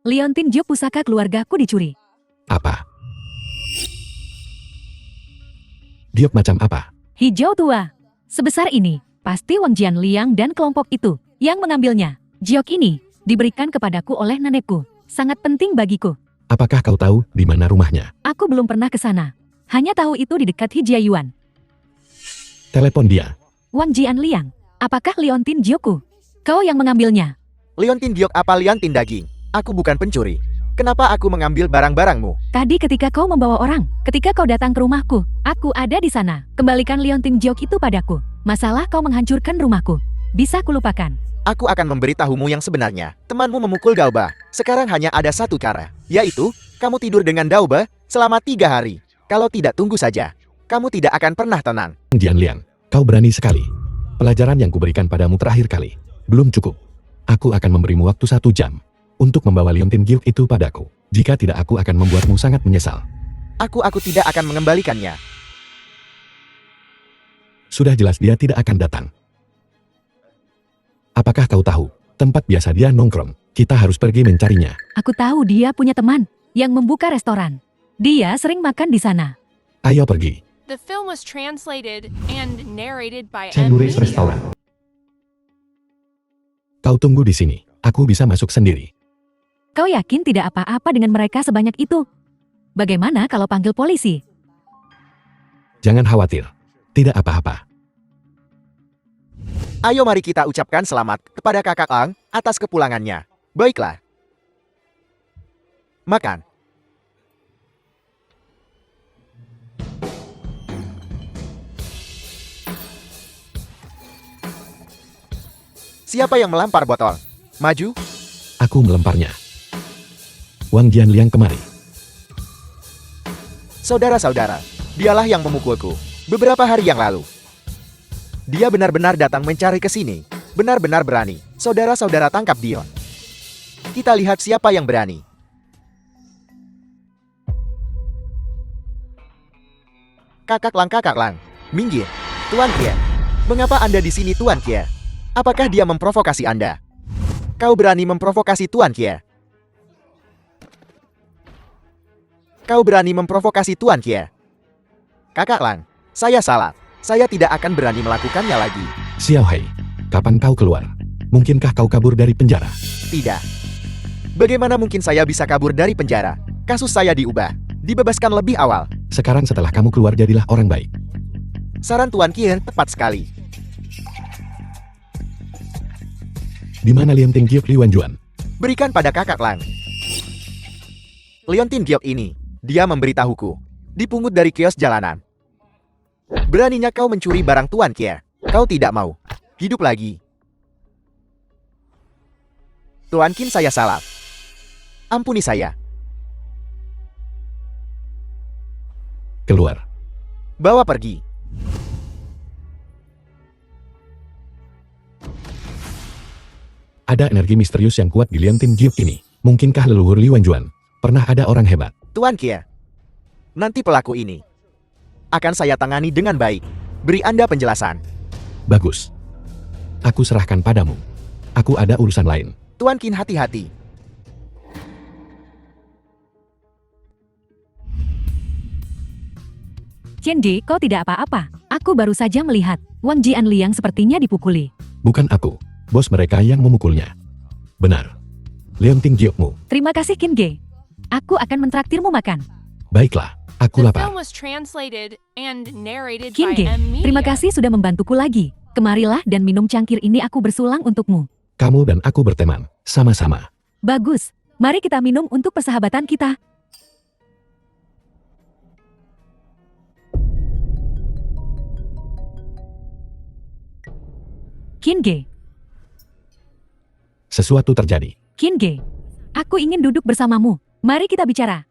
Leontin Giok, pusaka keluargaku dicuri. Apa? Giok macam apa? Hijau tua. Sebesar ini, pasti Wang Jianliang dan kelompok itu yang mengambilnya. Giok ini diberikan kepadaku oleh nenekku. Sangat penting bagiku. Apakah kau tahu di mana rumahnya? Aku belum pernah ke sana. Hanya tahu itu di dekat Hijiayuan. Telepon dia. Wang Jianliang, apakah Leontin Giokku? Kau yang mengambilnya. Leontin Giok apa Leontin daging? Aku bukan pencuri. Kenapa aku mengambil barang-barangmu? Tadi ketika kau membawa orang, ketika kau datang ke rumahku, aku ada di sana. Kembalikan Leontin Giok itu padaku. Masalah kau menghancurkan rumahku. Bisa kulupakan. Aku akan memberitahumu yang sebenarnya. Temanmu memukul Daoba. Sekarang hanya ada satu cara, yaitu kamu tidur dengan Daoba selama 3 hari. Kalau tidak, tunggu saja. Kamu tidak akan pernah tenang. Jianliang, kau berani sekali. Pelajaran yang kuberikan padamu terakhir kali belum cukup. Aku akan memberimu waktu 1 jam untuk membawa Leontin Giok itu padaku. Jika tidak, aku akan membuatmu sangat menyesal. Aku tidak akan mengembalikannya. Sudah jelas dia tidak akan datang. Apakah kau tahu tempat biasa dia nongkrong? Kita harus pergi mencarinya. Aku tahu dia punya teman yang membuka restoran. Dia sering makan di sana. Ayo pergi. The film was translated and narrated by Chenduris M. Restaurant. Kau tunggu di sini. Aku bisa masuk sendiri. Kau yakin tidak apa-apa dengan mereka sebanyak itu? Bagaimana kalau panggil polisi? Jangan khawatir. Tidak apa-apa. Ayo mari kita ucapkan selamat kepada kakak Ang atas kepulangannya. Baiklah. Makan. Siapa yang melempar botol? Maju. Aku melemparnya. Wang Jianliang kemari. Saudara-saudara, dialah yang memukulku beberapa hari yang lalu. Dia benar-benar datang mencari ke sini. Benar-benar berani. Saudara-saudara, tangkap dia. Kita lihat siapa yang berani. Kakak Lang. Minggir. Tuan Kie. Mengapa Anda di sini, Tuan Kie? Apakah dia memprovokasi Anda? Kau berani memprovokasi Tuan Kie? Kau berani memprovokasi Tuan Kie? Kakak Lang, saya salah. Saya tidak akan berani melakukannya lagi. Xiao Hei, kapan kau keluar? Mungkinkah kau kabur dari penjara? Tidak. Bagaimana mungkin saya bisa kabur dari penjara? Kasus saya diubah. Dibebaskan lebih awal. Sekarang setelah kamu keluar jadilah orang baik. Saran Tuan Kie tepat sekali. Di mana Leontin Giok Li Wanjuan? Berikan pada kakak Lang. Leontin Giok ini, dia memberitahuku. Dipungut dari kios jalanan. Beraninya kau mencuri barang Tuan Kie. Kau tidak mau hidup lagi. Tuan Kin, saya salah. Ampuni saya. Keluar. Bawa pergi. Ada energi misterius yang kuat di Leontin Giok ini. Mungkinkah leluhur Li Wanjuan pernah ada orang hebat? Tuan Kie, nanti pelaku ini akan saya tangani dengan baik. Beri Anda penjelasan. Bagus. Aku serahkan padamu. Aku ada urusan lain. Tuan Kin, hati-hati. Qiande, kau tidak apa-apa. Aku baru saja melihat Wang Jianliang sepertinya dipukuli. Bukan aku, bos mereka yang memukulnya. Benar. Leontin Giokmu. Terima kasih Qiande. Aku akan mentraktirmu makan. Baiklah, aku The lapar. film was translated and narrated by Qiande, M. Media. terima kasih sudah membantuku lagi. Kemarilah dan minum cangkir ini, aku bersulang untukmu. Kamu dan aku berteman, sama-sama. Bagus. Mari kita minum untuk persahabatan kita. Qiande, Sesuatu terjadi. Qiande, aku ingin duduk bersamamu. Mari kita bicara.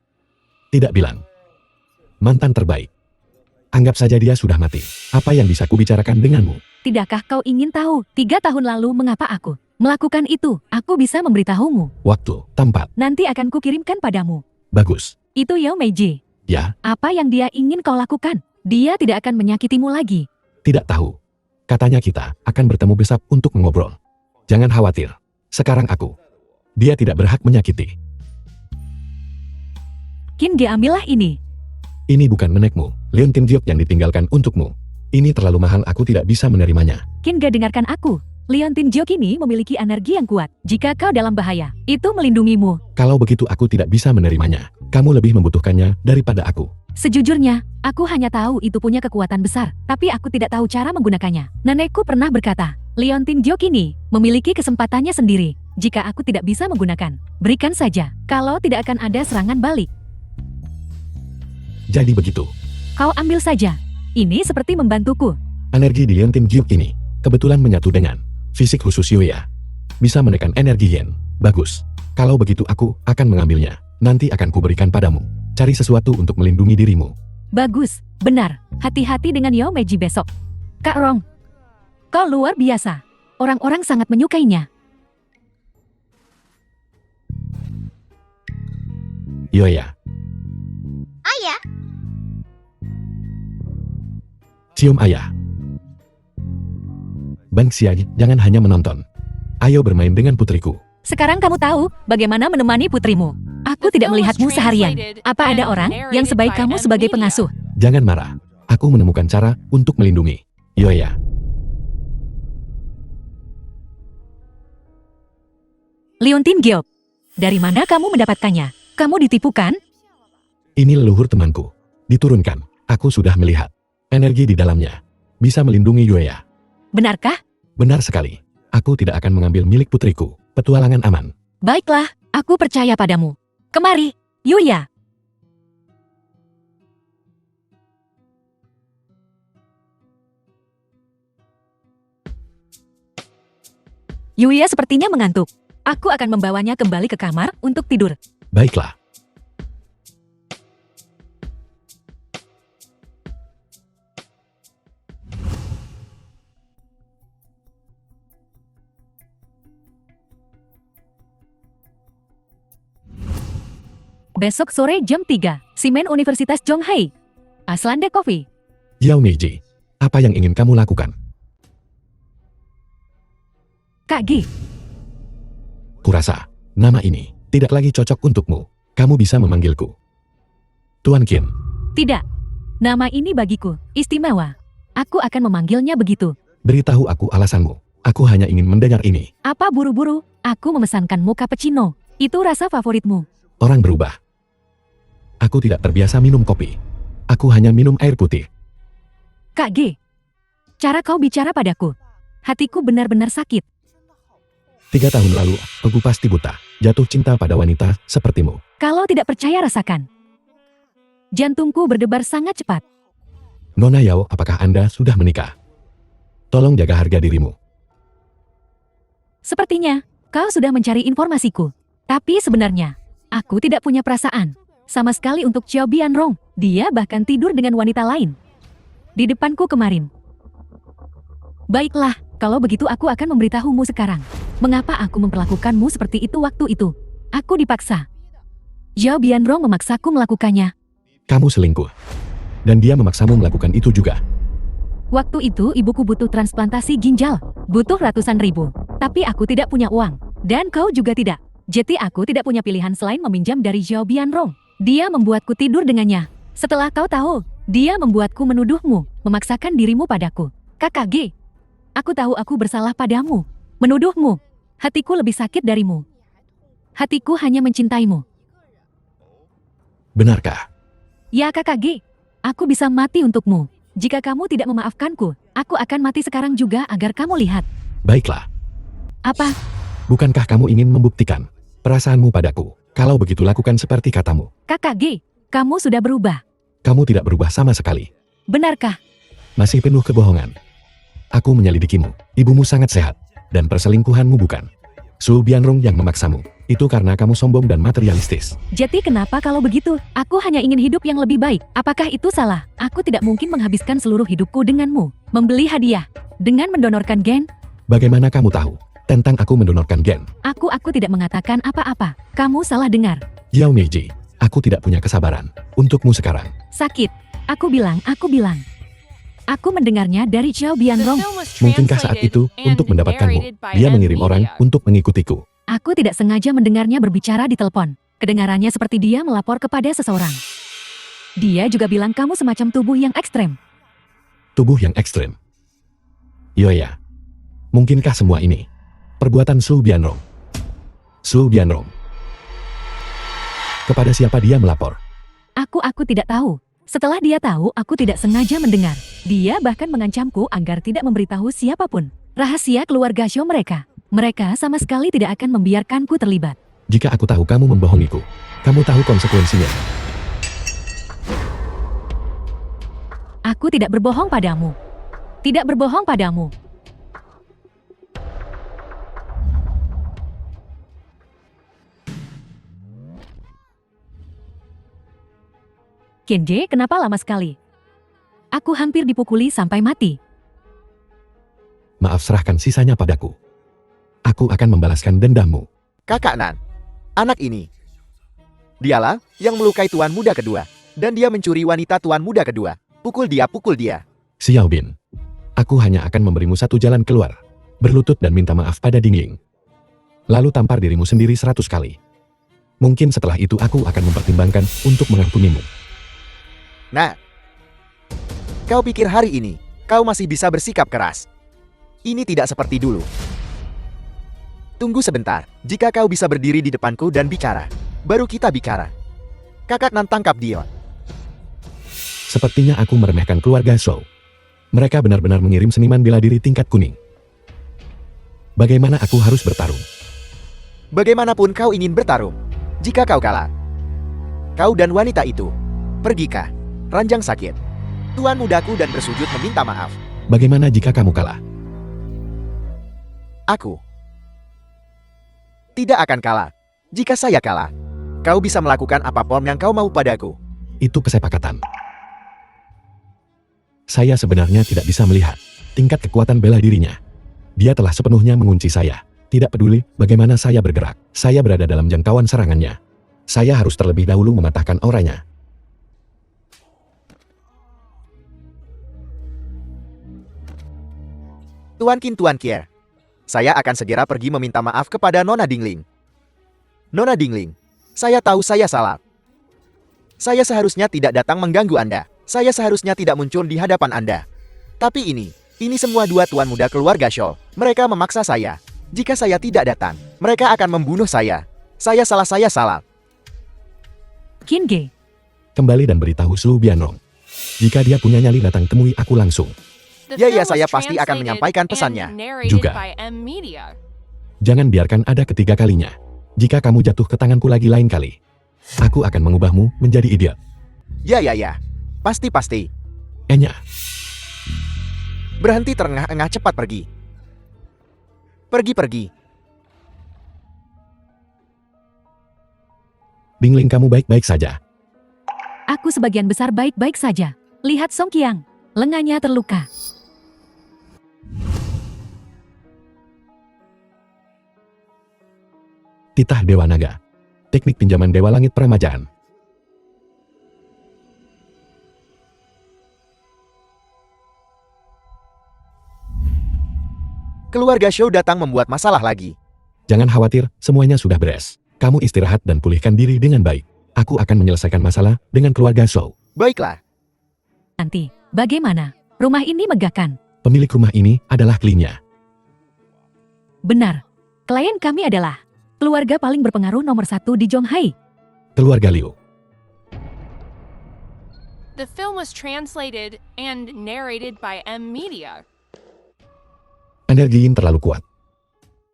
Tidak bilang. Mantan terbaik. Anggap saja dia sudah mati. Apa yang bisa kubicarakan denganmu? Tidakkah kau ingin tahu 3 tahun lalu mengapa aku Melakukan itu, aku bisa memberitahumu. Waktu, tempat, Nanti akan kukirimkan padamu. bagus. Itu Yao Meiji. Ya, Apa yang dia ingin kau lakukan? Dia tidak akan menyakitimu lagi. tidak tahu. Katanya kita akan bertemu besok untuk mengobrol. Jangan khawatir. Sekarang aku. Dia tidak berhak menyakiti. Qin Ge, ambillah ini. Ini bukan menekmu, Leontin Giok yang ditinggalkan untukmu. Ini terlalu mahal, aku tidak bisa menerimanya. Qin Ge, dengarkan aku. Leontin Jiok ini memiliki energi yang kuat. Jika kau dalam bahaya, itu melindungimu. Kalau begitu aku tidak bisa menerimanya. Kamu lebih membutuhkannya daripada aku. Sejujurnya, aku hanya tahu itu punya kekuatan besar, tapi aku tidak tahu cara menggunakannya. Nenekku pernah berkata, Leontin Jiok ini memiliki kesempatannya sendiri. Jika aku tidak bisa menggunakan, berikan saja. Kalau tidak akan ada serangan balik. Jadi begitu. Kau ambil saja. Ini seperti membantuku. Energi di Leontin Giok ini kebetulan menyatu dengan fisik khusus Yoya. Bisa menekan energi Yen. Bagus. Kalau begitu aku akan mengambilnya. Nanti akan kuberikan padamu. Cari sesuatu untuk melindungi dirimu. Bagus, benar. Hati-hati dengan Yao Meiji besok. Kak Rong, kau luar biasa. Orang-orang sangat menyukainya. Yoya. Ayah, Cium ayah. Bang Xia, jangan hanya menonton. Ayo bermain dengan putriku. Sekarang kamu tahu bagaimana menemani putrimu. Aku tidak melihatmu seharian. Apa ada orang yang sebaik kamu sebagai pengasuh? Jangan marah. Aku menemukan cara untuk melindungi Yoya. Leontin Giok, dari mana kamu mendapatkannya? Kamu ditipu kan? Ini leluhur temanku. Diturunkan. Aku sudah melihat. Energi di dalamnya bisa melindungi Yoya. Benarkah? Benar sekali. Aku tidak akan mengambil milik putriku. Petualangan aman. Baiklah, aku percaya padamu. Kemari, Yuya. Yuya sepertinya mengantuk. Aku akan membawanya kembali ke kamar untuk tidur. Baiklah. Besok sore jam 3, Simen Universitas Zhonghai. Aslande Coffee. Yao Meiji, apa yang ingin kamu lakukan? Kak Gi, Kurasa, nama ini tidak lagi cocok untukmu. Kamu bisa memanggilku Tuan Qin. tidak. Nama ini bagiku istimewa. Aku akan memanggilnya begitu. Beritahu aku alasanmu. Aku hanya ingin mendengar ini. Apa buru-buru? Aku memesankanmu cappuccino. Itu rasa favoritmu. Orang berubah. Aku tidak terbiasa minum kopi. Aku hanya minum air putih. Kak G, cara kau bicara padaku, hatiku benar-benar sakit. 3 tahun lalu, aku pasti buta, jatuh cinta pada wanita sepertimu. Kalau tidak percaya rasakan. Jantungku berdebar sangat cepat. Nona Yao, apakah Anda sudah menikah? Tolong jaga harga dirimu. Sepertinya, kau sudah mencari informasiku. Tapi sebenarnya, aku tidak punya perasaan. Sama sekali untuk Xiao Bianrong. Dia bahkan tidur dengan wanita lain. Di depanku kemarin. Baiklah, kalau begitu aku akan memberitahumu sekarang. Mengapa aku memperlakukanmu seperti itu waktu itu? Aku dipaksa. Xiao Bianrong memaksaku melakukannya. Kamu selingkuh. Dan dia memaksamu melakukan itu juga. Waktu itu ibuku butuh transplantasi ginjal. Butuh ratusan ribu. Tapi aku tidak punya uang. Dan kau juga tidak. Jadi aku tidak punya pilihan selain meminjam dari Xiao Bianrong. Dia membuatku tidur dengannya. Setelah kau tahu, dia membuatku menuduhmu, memaksakan dirimu padaku. Kakak G, aku tahu aku bersalah padamu. Menuduhmu. Hatiku lebih sakit darimu. Hatiku hanya mencintaimu. Benarkah? Ya Kakak G, aku bisa mati untukmu. Jika kamu tidak memaafkanku, aku akan mati sekarang juga agar kamu lihat. Baiklah. Apa? Bukankah kamu ingin membuktikan perasaanmu padaku? Kalau begitu lakukan seperti katamu. Kakak G, kamu sudah berubah. Kamu tidak berubah sama sekali. Benarkah? Masih penuh kebohongan. Aku menyelidikimu. Ibumu sangat sehat. Dan perselingkuhanmu bukan Su Bianrong yang memaksamu. Itu karena kamu sombong dan materialistis. Jadi kenapa kalau begitu? Aku hanya ingin hidup yang lebih baik. Apakah itu salah? Aku tidak mungkin menghabiskan seluruh hidupku denganmu. Membeli hadiah. Dengan mendonorkan gen. Bagaimana kamu tahu? tentang aku mendonorkan gen. Aku tidak mengatakan apa-apa. Kamu salah dengar. Yao Meiji, aku tidak punya kesabaran untukmu sekarang. Sakit. Aku bilang. Aku mendengarnya dari Xiao The Bianrong. film was Mungkinkah saat translated itu, and untuk mendapatkanmu, narrated by dia M mengirim orang Media. untuk mengikutiku. Aku tidak sengaja mendengarnya berbicara di telepon. Kedengarannya seperti dia melapor kepada seseorang. Dia juga bilang kamu semacam tubuh yang ekstrem. Tubuh yang ekstrem. Yoya. Mungkinkah semua ini perbuatan Su Bianrong? Su Bianrong. Kepada siapa dia melapor? Aku tidak tahu. Setelah dia tahu, aku tidak sengaja mendengar. Dia bahkan mengancamku agar tidak memberitahu siapapun rahasia keluarga Xiao mereka. Mereka sama sekali tidak akan membiarkanku terlibat. Jika aku tahu kamu membohongiku, kamu tahu konsekuensinya. Aku tidak berbohong padamu. Tidak berbohong padamu. Kenji, kenapa lama sekali? Aku hampir dipukuli sampai mati. Maaf, serahkan sisanya padaku. Aku akan membalaskan dendammu. Kakak Nan. Anak ini. Dialah yang melukai tuan muda kedua. Dan dia mencuri wanita tuan muda kedua. Pukul dia. Xiao Bin. Aku hanya akan memberimu satu jalan keluar. Berlutut dan minta maaf pada Dingying. Lalu tampar dirimu sendiri 100 kali. Mungkin setelah itu aku akan mempertimbangkan untuk mengampunimu. Nah. Kau pikir hari ini, kau masih bisa bersikap keras? Ini tidak seperti dulu. Tunggu sebentar, jika kau bisa berdiri di depanku dan bicara. Baru kita bicara. Kakak Nan tangkap dia. Sepertinya aku meremehkan keluarga Shou. Mereka benar-benar mengirim seniman bela diri tingkat kuning. Bagaimana aku harus bertarung? Bagaimanapun kau ingin bertarung. Jika kau kalah, kau dan wanita itu pergi ke ranjang sakit. Tuan mudaku dan bersujud meminta maaf. Bagaimana jika kamu kalah? Aku tidak akan kalah. Jika saya kalah, kau bisa melakukan apapun yang kau mau padaku. Itu kesepakatan. Saya sebenarnya tidak bisa melihat tingkat kekuatan bela dirinya. Dia telah sepenuhnya mengunci saya. Tidak peduli bagaimana saya bergerak. Saya berada dalam jangkauan serangannya. Saya harus terlebih dahulu mematahkan auranya. Tuan Kier. Saya akan segera pergi meminta maaf kepada Nona Dingling. Nona Dingling, saya tahu saya salah. Saya seharusnya tidak datang mengganggu Anda. Saya seharusnya tidak muncul di hadapan Anda. Tapi ini semua dua tuan muda keluarga Shou. Mereka memaksa saya. Jika saya tidak datang, mereka akan membunuh saya. Saya salah. Kinge, Kembali dan beritahu Su Bianrong. Jika dia punya nyali datang temui aku langsung. The Ya, film was saya pasti akan translated menyampaikan and pesannya. narrated Juga. by M Media. Jangan biarkan ada ketiga kalinya. Jika kamu jatuh ke tanganku lagi lain kali, aku akan mengubahmu menjadi idiot. Ya. Pasti. Enya, Berhenti terengah-engah, cepat pergi. Pergi. Dingling, kamu baik-baik saja. aku sebagian besar baik-baik saja. Lihat Song Qiang, lengannya terluka. Titah Dewa Naga. Teknik pinjaman Dewa Langit Peremajaan. Keluarga Shou datang membuat masalah lagi. Jangan khawatir, semuanya sudah beres. Kamu istirahat dan pulihkan diri dengan baik. Aku akan menyelesaikan masalah dengan keluarga Shou. Baiklah. Nanti, bagaimana? Rumah ini megahkan. Pemilik rumah ini adalah kliennya. Benar. Klien kami adalah keluarga paling berpengaruh nomor 1 di Zhonghai. Keluarga Liu. The film was translated and narrated by M Media. Energi Yin terlalu kuat.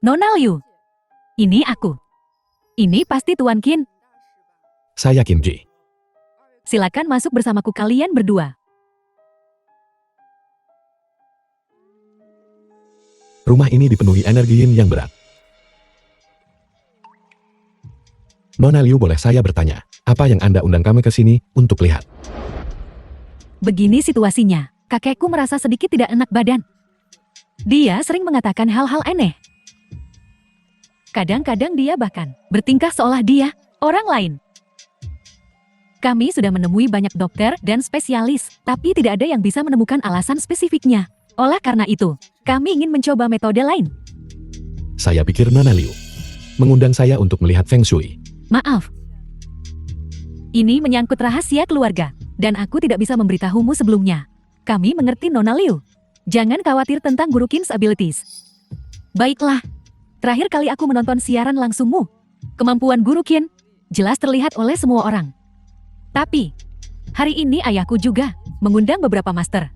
Nona Liu. Ini aku. Ini pasti Tuan Qin. Saya Kim Ji. Silakan masuk bersamaku kalian berdua. Rumah ini dipenuhi energi Yin yang berat. Nona Liu, boleh saya bertanya, apa yang Anda undang kami ke sini untuk lihat? Begini situasinya, kakekku merasa sedikit tidak enak badan. Dia sering mengatakan hal-hal aneh. Kadang-kadang dia bahkan bertingkah seolah dia orang lain. Kami sudah menemui banyak dokter dan spesialis, tapi tidak ada yang bisa menemukan alasan spesifiknya. Oleh karena itu, kami ingin mencoba metode lain. Saya pikir Nona Liu mengundang saya untuk melihat Feng Shui. Maaf. Ini menyangkut rahasia keluarga, dan aku tidak bisa memberitahumu sebelumnya. Kami mengerti Nona Liu. Jangan khawatir tentang Guru Qin's abilities. Baiklah. Terakhir kali aku menonton siaran langsungmu. Kemampuan Guru Qin jelas terlihat oleh semua orang. Tapi, hari ini ayahku juga mengundang beberapa master.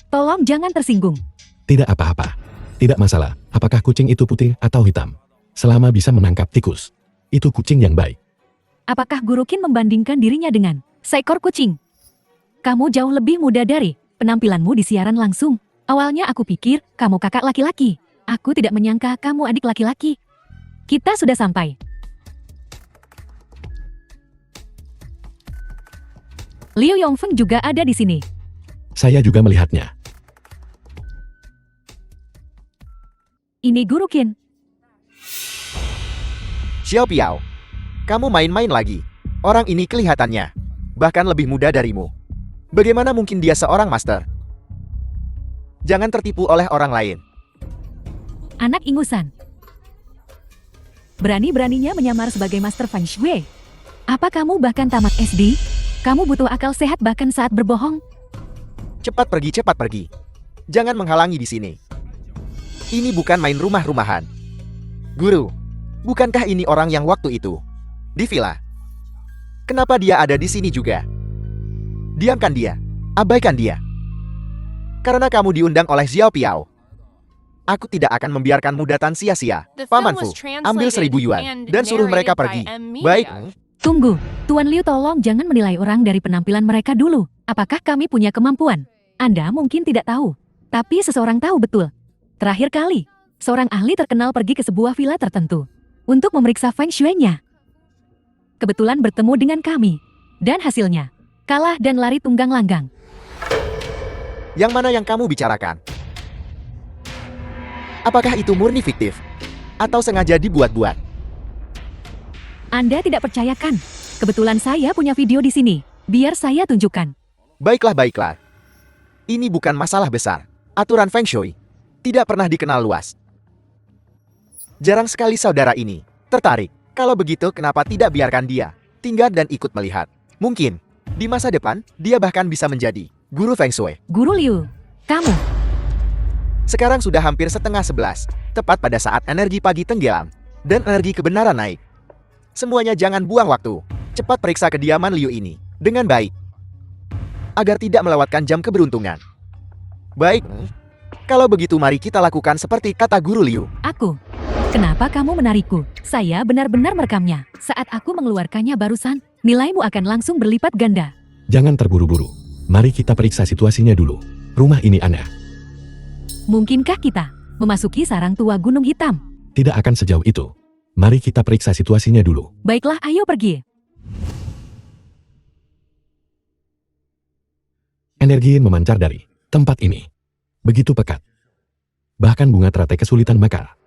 Tolong jangan tersinggung. Tidak apa-apa. Tidak masalah, apakah kucing itu putih atau hitam. Selama bisa menangkap tikus, itu kucing yang baik. Apakah Guru Qin membandingkan dirinya dengan seekor kucing? Kamu jauh lebih muda dari penampilanmu di siaran langsung. Awalnya aku pikir kamu kakak laki-laki. Aku tidak menyangka kamu adik laki-laki. Kita sudah sampai. Liu Yongfeng juga ada di sini. Saya juga melihatnya. Ini Guru Qin. Xiao Piao, kamu main-main lagi. Orang ini kelihatannya bahkan lebih muda darimu. Bagaimana mungkin dia seorang master? Jangan tertipu oleh orang lain. Anak ingusan. Berani-beraninya menyamar sebagai master Feng Shui. Apa kamu bahkan tamat SD? Kamu butuh akal sehat bahkan saat berbohong. Cepat pergi. Jangan menghalangi di sini. Ini bukan main rumah-rumahan. Guru, bukankah ini orang yang waktu itu di villa? Kenapa dia ada di sini juga? Diamkan dia. Abaikan dia. Karena kamu diundang oleh Xiao Piao. Aku tidak akan membiarkanmu datang sia-sia. Paman Fu, ambil 1.000 yuan dan suruh mereka pergi. Baik. Tunggu, Tuan Liu, tolong jangan menilai orang dari penampilan mereka dulu. Apakah kami punya kemampuan? Anda mungkin tidak tahu, tapi seseorang tahu betul. Terakhir kali, seorang ahli terkenal pergi ke sebuah villa tertentu untuk memeriksa Feng Shui-nya. Kebetulan bertemu dengan kami, dan hasilnya kalah dan lari tunggang langgang. Yang mana yang kamu bicarakan? Apakah itu murni fiktif? Atau sengaja dibuat-buat? Anda tidak percayakan? Kebetulan saya punya video di sini. Biar saya tunjukkan. Baiklah. Ini bukan masalah besar. Aturan Feng Shui tidak pernah dikenal luas. Jarang sekali saudara ini tertarik. Kalau begitu, kenapa tidak biarkan dia tinggal dan ikut melihat? Mungkin di masa depan, dia bahkan bisa menjadi guru Feng Shui. Guru Liu, kamu. Sekarang sudah hampir 10:30, tepat pada saat energi pagi tenggelam dan energi kebenaran naik. Semuanya jangan buang waktu. Cepat periksa kediaman Liu ini dengan baik, agar tidak melewatkan jam keberuntungan. Baik, kalau begitu mari kita lakukan seperti kata Guru Liu. Aku. Kenapa kamu menarikku? Saya benar-benar merekamnya. Saat aku mengeluarkannya barusan, nilaimu akan langsung berlipat ganda. Jangan terburu-buru. Mari kita periksa situasinya dulu. Rumah ini aneh. Mungkinkah kita memasuki sarang tua Gunung Hitam? Tidak akan sejauh itu. Mari kita periksa situasinya dulu. Baiklah, ayo pergi. Energi memancar dari tempat ini. Begitu pekat. Bahkan bunga teratai kesulitan mekar.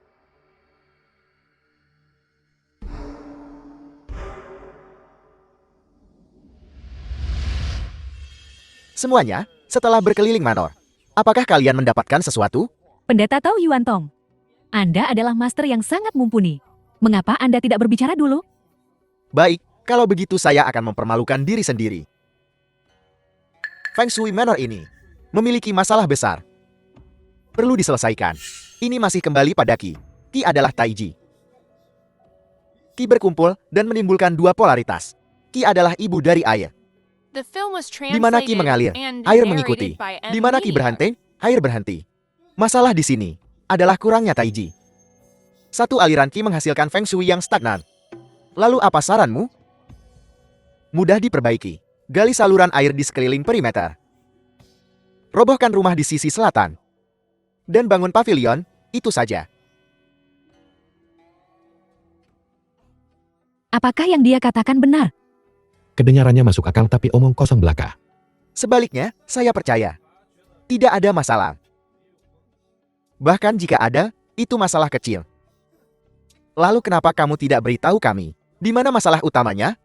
Semuanya, setelah berkeliling manor, apakah kalian mendapatkan sesuatu? Pendeta Tao Yuan Tong. Anda adalah master yang sangat mumpuni. Mengapa Anda tidak berbicara dulu? Baik, kalau begitu saya akan mempermalukan diri sendiri. Feng Shui Manor ini memiliki masalah besar. Perlu diselesaikan. Ini masih kembali pada Qi. Qi adalah Taiji. Qi berkumpul dan menimbulkan dua polaritas. Qi adalah ibu dari air. Di mana Qi mengalir, air mengikuti. Di mana Qi berhenti, air berhenti. Masalah di sini adalah kurangnya Taiji. Satu aliran Qi menghasilkan Feng Shui yang stagnan. Lalu apa saranmu? Mudah diperbaiki. Gali saluran air di sekeliling perimeter. Robohkan rumah di sisi selatan. Dan bangun pavilion, itu saja. Apakah yang dia katakan benar? Kedengarannya masuk akal tapi omong kosong belaka. Sebaliknya, saya percaya. Tidak ada masalah. Bahkan jika ada, itu masalah kecil. Lalu kenapa kamu tidak beritahu kami? Di mana masalah utamanya?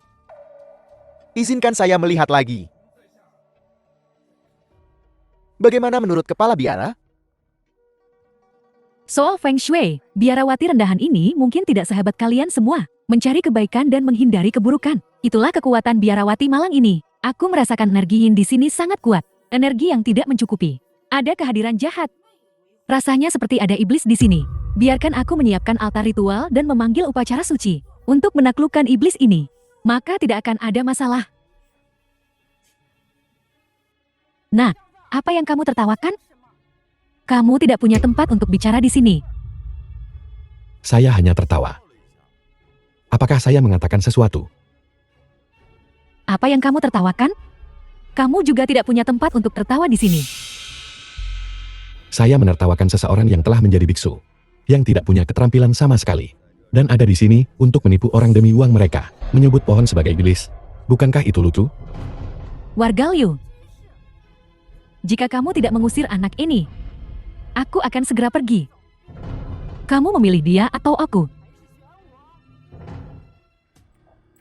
Izinkan saya melihat lagi. Bagaimana menurut kepala biara? Soal Feng Shui, biarawati rendahan ini mungkin tidak sehebat kalian semua. Mencari kebaikan dan menghindari keburukan. Itulah kekuatan biarawati malang ini. Aku merasakan energi yin di sini sangat kuat. Energi yang tidak mencukupi. Ada kehadiran jahat. Rasanya seperti ada iblis di sini. Biarkan aku menyiapkan altar ritual dan memanggil upacara suci. Untuk menaklukkan iblis ini. Maka tidak akan ada masalah. Nah, apa yang kamu tertawakan? Kamu tidak punya tempat untuk bicara di sini. Saya hanya tertawa. Apakah saya mengatakan sesuatu? Apa yang kamu tertawakan? Kamu juga tidak punya tempat untuk tertawa di sini. Saya menertawakan seseorang yang telah menjadi biksu, yang tidak punya keterampilan sama sekali, dan ada di sini untuk menipu orang demi uang mereka, menyebut pohon sebagai iblis. Bukankah itu lucu? Warga Liu, jika kamu tidak mengusir anak ini, aku akan segera pergi. Kamu memilih dia atau aku?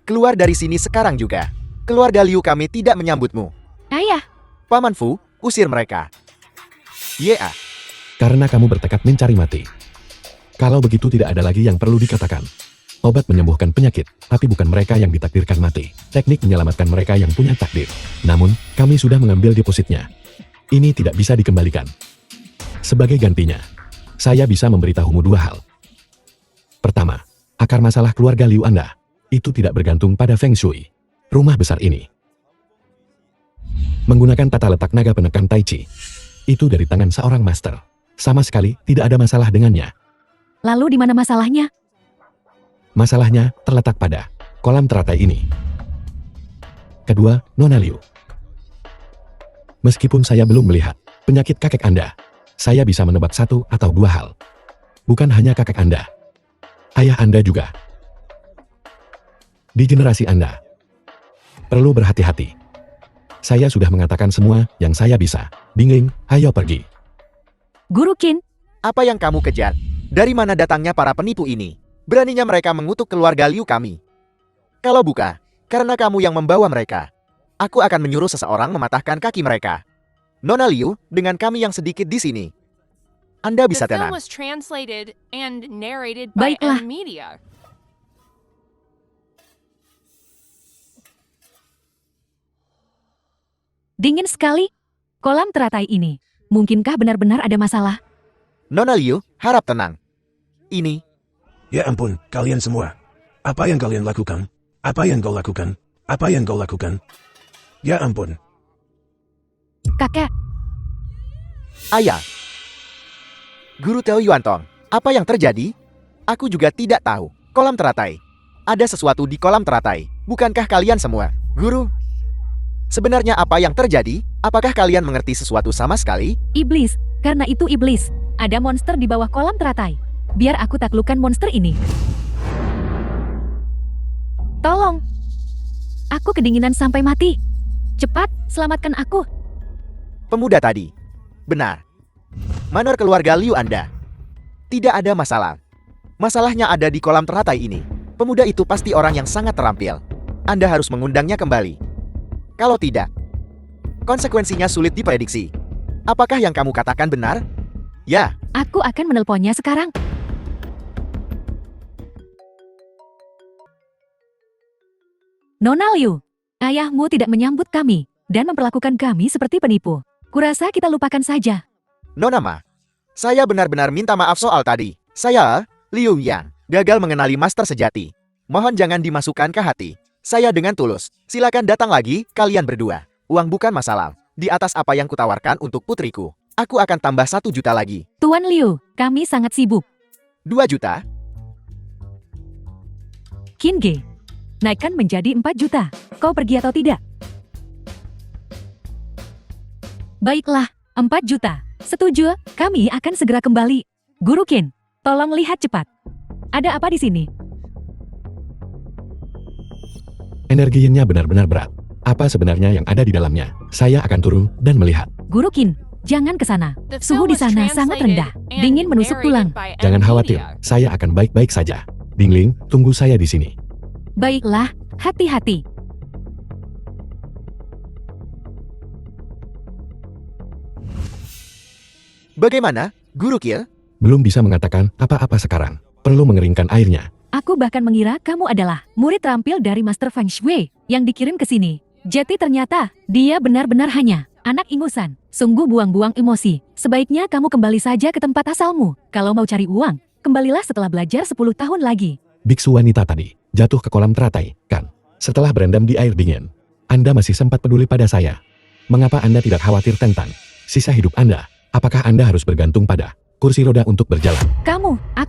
Keluar dari sini sekarang juga. Keluarga Liu kami tidak menyambutmu. Ayah, Paman Fu, usir mereka. Ya, Karena kamu bertekad mencari mati. Kalau begitu tidak ada lagi yang perlu dikatakan. Obat menyembuhkan penyakit, tapi bukan mereka yang ditakdirkan mati. Teknik menyelamatkan mereka yang punya takdir. Namun, kami sudah mengambil depositnya. Ini tidak bisa dikembalikan. Sebagai gantinya, saya bisa memberitahumu dua hal. Pertama, akar masalah keluarga Liu Anda, itu tidak bergantung pada Feng Shui. Rumah besar ini menggunakan tata letak naga penekan Tai Chi. Itu dari tangan seorang master. Sama sekali tidak ada masalah dengannya. lalu di mana masalahnya? Masalahnya terletak pada kolam teratai ini. Kedua, Nona Liu. Meskipun saya belum melihat penyakit kakek Anda, saya bisa menebak satu atau dua hal. Bukan hanya kakek Anda, ayah Anda juga. Di generasi Anda, perlu berhati-hati. Saya sudah mengatakan semua yang saya bisa. Dingling, ayo pergi. Guru Qin, apa yang kamu kejar? Dari mana datangnya para penipu ini? Beraninya mereka mengutuk keluarga Liu kami. Kalau bukan, karena kamu yang membawa mereka, aku akan menyuruh seseorang mematahkan kaki mereka. Nona Liu, dengan kami yang sedikit di sini, Anda bisa The film tenang. was translated and narrated by Baiklah. M Media. dingin sekali. Kolam teratai ini, mungkinkah benar-benar ada masalah? Nona Liu, harap tenang. Ini, Ya ampun, kalian semua. Apa yang kalian lakukan? Apa yang kau lakukan? Apa yang kau lakukan? Ya ampun. Kakek, ayah. Guru Teo Yuantong, apa yang terjadi? Aku juga tidak tahu. Kolam teratai. Ada sesuatu di kolam teratai. Bukankah kalian semua? Guru? Sebenarnya apa yang terjadi? Apakah kalian mengerti sesuatu sama sekali? iblis, karena itu iblis. Ada monster di bawah kolam teratai. Biar aku taklukkan monster ini. Tolong. Aku kedinginan sampai mati. Cepat, selamatkan aku. Pemuda tadi. Benar. Manor keluarga Liu Anda. Tidak ada masalah. Masalahnya ada di kolam teratai ini. Pemuda itu pasti orang yang sangat terampil. Anda harus mengundangnya kembali. Kalau tidak, konsekuensinya sulit diprediksi. Apakah yang kamu katakan benar? Ya, Aku akan menelponnya sekarang. Nona Liu, ayahmu tidak menyambut kami dan memperlakukan kami seperti penipu. Kurasa kita lupakan saja. Nona Ma. Saya benar-benar minta maaf soal tadi. Saya, Liu Yang, gagal mengenali master sejati. Mohon jangan dimasukkan ke hati. Saya dengan tulus. Silakan datang lagi, kalian berdua. Uang bukan masalah. Di atas apa yang kutawarkan untuk putriku, aku akan tambah 1 juta lagi. Tuan Liu, kami sangat sibuk. 2 juta? Qin Ge, naikkan menjadi 4 juta. Kau pergi atau tidak? Baiklah, 4 juta. Setuju, kami akan segera kembali. Guru Qin, tolong lihat cepat. Ada apa di sini? Energi yin-nya benar-benar berat. Apa sebenarnya yang ada di dalamnya? Saya akan turun dan melihat. Guru Qin, jangan ke sana. The Suhu film di was sana sangat translated rendah. and Dingin menusuk narrated tulang. by M Jangan khawatir, Media. saya akan baik-baik saja. Dingling, tunggu saya di sini. Baiklah, hati-hati. Bagaimana, Guru Kill? Belum bisa mengatakan apa-apa sekarang. Perlu mengeringkan airnya. Aku bahkan mengira kamu adalah murid terampil dari Master Feng Shui yang dikirim ke sini. Jadi ternyata, dia benar-benar hanya anak ingusan. Sungguh buang-buang emosi. Sebaiknya kamu kembali saja ke tempat asalmu. Kalau mau cari uang, kembalilah setelah belajar 10 tahun lagi. Biksu wanita tadi jatuh ke kolam teratai, kan? Setelah berendam di air dingin. Anda masih sempat peduli pada saya. Mengapa Anda tidak khawatir tentang sisa hidup Anda? Apakah Anda harus bergantung pada kursi roda untuk berjalan?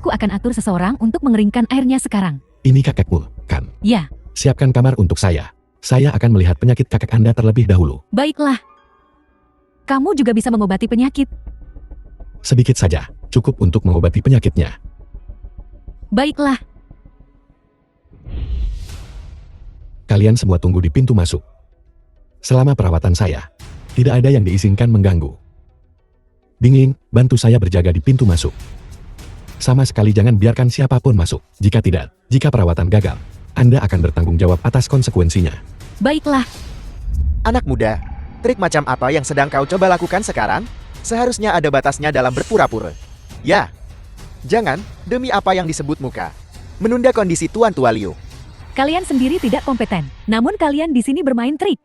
Aku akan atur seseorang untuk mengeringkan airnya sekarang. Ini kakekmu, kan? Ya, Siapkan kamar untuk saya. Saya akan melihat penyakit kakek Anda terlebih dahulu. baiklah. Kamu juga bisa mengobati penyakit. Sedikit saja, cukup untuk mengobati penyakitnya. Baiklah. Kalian semua tunggu di pintu masuk. Selama perawatan saya, tidak ada yang diizinkan mengganggu. Dingling, bantu saya berjaga di pintu masuk. Sama sekali jangan biarkan siapapun masuk. Jika tidak, jika perawatan gagal, Anda akan bertanggung jawab atas konsekuensinya. Baiklah. Anak muda, trik macam apa yang sedang kau coba lakukan sekarang? Seharusnya ada batasnya dalam berpura-pura. Ya, jangan, demi apa yang disebut muka. Menunda kondisi Tuan Tua Liu. Kalian sendiri tidak kompeten. Namun kalian di sini bermain trik.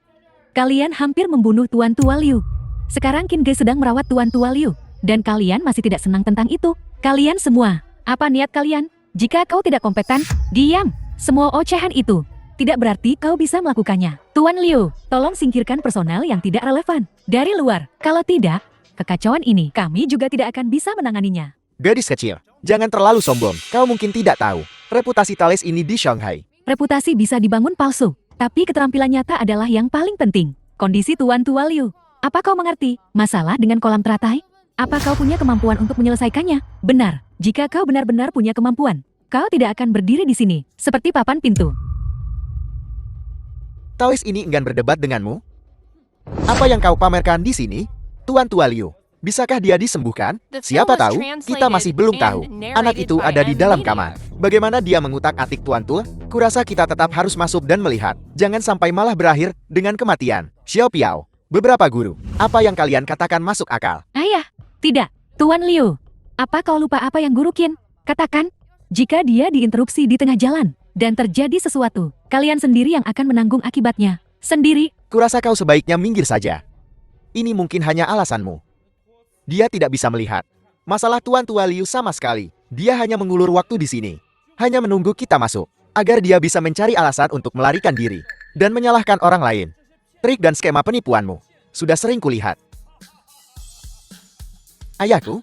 Kalian hampir membunuh Tuan Tua Liu. Sekarang Qin Ge sedang merawat Tuan Tua Liu. Dan kalian masih tidak senang tentang itu. Kalian semua, apa niat kalian? Jika kau tidak kompeten, diam. Semua ocehan itu tidak berarti kau bisa melakukannya. Tuan Liu, tolong singkirkan personel yang tidak relevan dari luar. Kalau tidak, kekacauan ini kami juga tidak akan bisa menanganinya. Gadis kecil, jangan terlalu sombong. Kau mungkin tidak tahu, reputasi Thales ini di Shanghai. Reputasi bisa dibangun palsu, tapi keterampilan nyata adalah yang paling penting. Kondisi Tuan Tua Liu. Apa kau mengerti masalah dengan kolam teratai? Apa kau punya kemampuan untuk menyelesaikannya? Benar, jika kau benar-benar punya kemampuan, kau tidak akan berdiri di sini, seperti papan pintu. Thales ini enggan berdebat denganmu? Apa yang kau pamerkan di sini? Tuan Tua Liu, bisakah dia disembuhkan? Siapa tahu, kita masih belum tahu. Anak itu ada di dalam kamar. Bagaimana dia mengutak-atik Tuan Tua? Kurasa kita tetap harus masuk dan melihat. Jangan sampai malah berakhir dengan kematian. Xiao Piao, beberapa guru, apa yang kalian katakan masuk akal? Ayah, tidak. Tuan Liu, apa kau lupa apa yang Guru Qin katakan? Jika dia diinterupsi di tengah jalan dan terjadi sesuatu, kalian sendiri yang akan menanggung akibatnya. Sendiri. Kurasa kau sebaiknya minggir saja. Ini mungkin hanya alasanmu. Dia tidak bisa melihat masalah Tuan Tua Liu sama sekali. Dia hanya mengulur waktu di sini. Hanya menunggu kita masuk, agar dia bisa mencari alasan untuk melarikan diri dan menyalahkan orang lain. Trik dan skema penipuanmu sudah sering kulihat. Ayahku,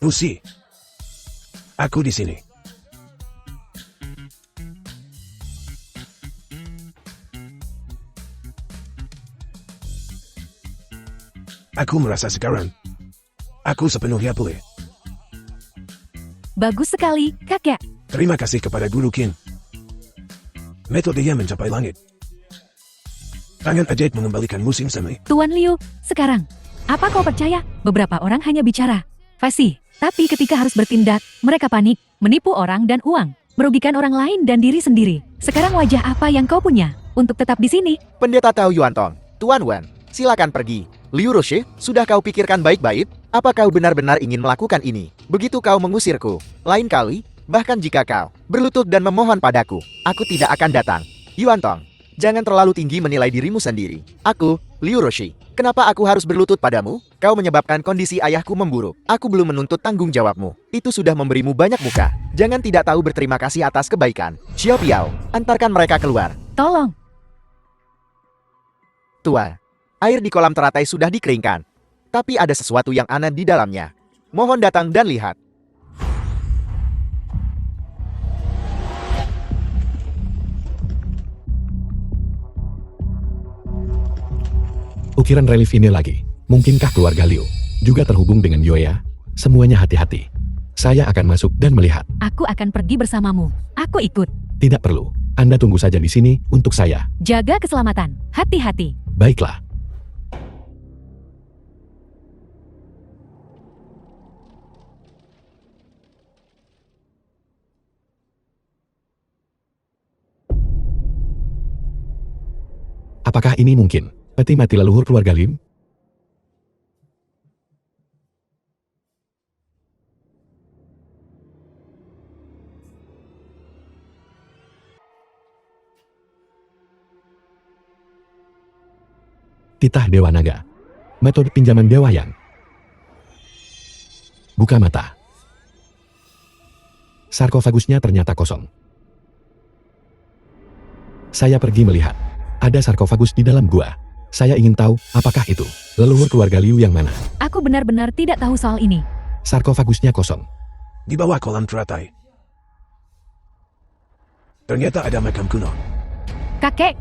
Lucy. Aku di sini. Aku merasa sekarang, aku sepenuhnya pulih. Bagus sekali, kakek. Terima kasih kepada Guru Qin. Metodenya mencapai langit. Tangan ajaib mengembalikan musim semi. Tuan Liu, sekarang, apa kau percaya? Beberapa orang hanya bicara fasih, tapi ketika harus bertindak, mereka panik, menipu orang dan uang, merugikan orang lain dan diri sendiri. Sekarang wajah apa yang kau punya untuk tetap di sini? Pendeta Tao Yuantong, Tuan Wan, silakan pergi. Liu Roche, sudah kau pikirkan baik-baik? Apa kau benar-benar ingin melakukan ini? Begitu kau mengusirku, lain kali, bahkan jika kau berlutut dan memohon padaku, aku tidak akan datang. Yuantong, jangan terlalu tinggi menilai dirimu sendiri. Aku, Liu Roche, kenapa aku harus berlutut padamu? Kau menyebabkan kondisi ayahku memburuk. Aku belum menuntut tanggung jawabmu. Itu sudah memberimu banyak muka. Jangan tidak tahu berterima kasih atas kebaikan. Xiao Piao, antarkan mereka keluar. Tolong. Tua, air di kolam teratai sudah dikeringkan. Tapi ada sesuatu yang aneh di dalamnya. Mohon datang dan lihat. Ukiran relief ini lagi. Mungkinkah keluarga Liu juga terhubung dengan Yoya? Semuanya hati-hati. Saya akan masuk dan melihat. Aku akan pergi bersamamu. Aku ikut. Tidak perlu. Anda tunggu saja di sini untuk saya. Jaga keselamatan. Hati-hati. Baiklah. Apakah ini mungkin? Peti mati leluhur keluarga Lim? Titah Dewa Naga. Metode pinjaman Dewa Yang. Buka mata. Sarkofagusnya ternyata kosong. Saya pergi melihat. Ada sarkofagus di dalam gua. Saya ingin tahu, apakah itu leluhur keluarga Liu yang mana? Aku benar-benar tidak tahu soal ini. Sarkofagusnya kosong. Di bawah kolam teratai. Ternyata ada makam kuno. Kakek,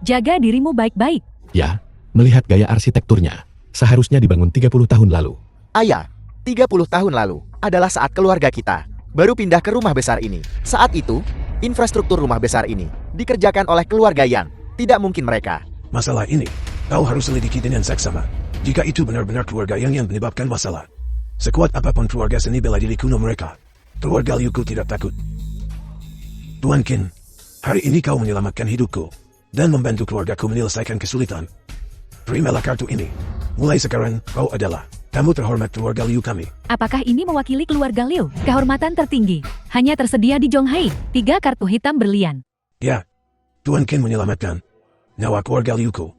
jaga dirimu baik-baik. Ya, melihat gaya arsitekturnya, seharusnya dibangun 30 tahun lalu. Ayah, 30 tahun lalu adalah saat keluarga kita baru pindah ke rumah besar ini. Saat itu, infrastruktur rumah besar ini dikerjakan oleh keluarga Yang. Tidak mungkin mereka. Masalah ini, kau harus selidiki dengan seksama. Jika itu benar-benar keluarga yang menyebabkan masalah. Sekuat apapun keluarga seni bela diri kuno mereka, keluarga Liuku tidak takut. Tuan Qin, hari ini kau menyelamatkan hidupku, dan membantu keluargaku menyelesaikan kesulitan. Terimalah kartu ini. Mulai sekarang, kau adalah tamu terhormat keluarga Liu kami. Apakah ini mewakili keluarga Liu? Kehormatan tertinggi. Hanya tersedia di Zhonghai. 3 kartu hitam berlian. Ya, Tuan Qin menyelamatkan nyawa keluarga Liuku.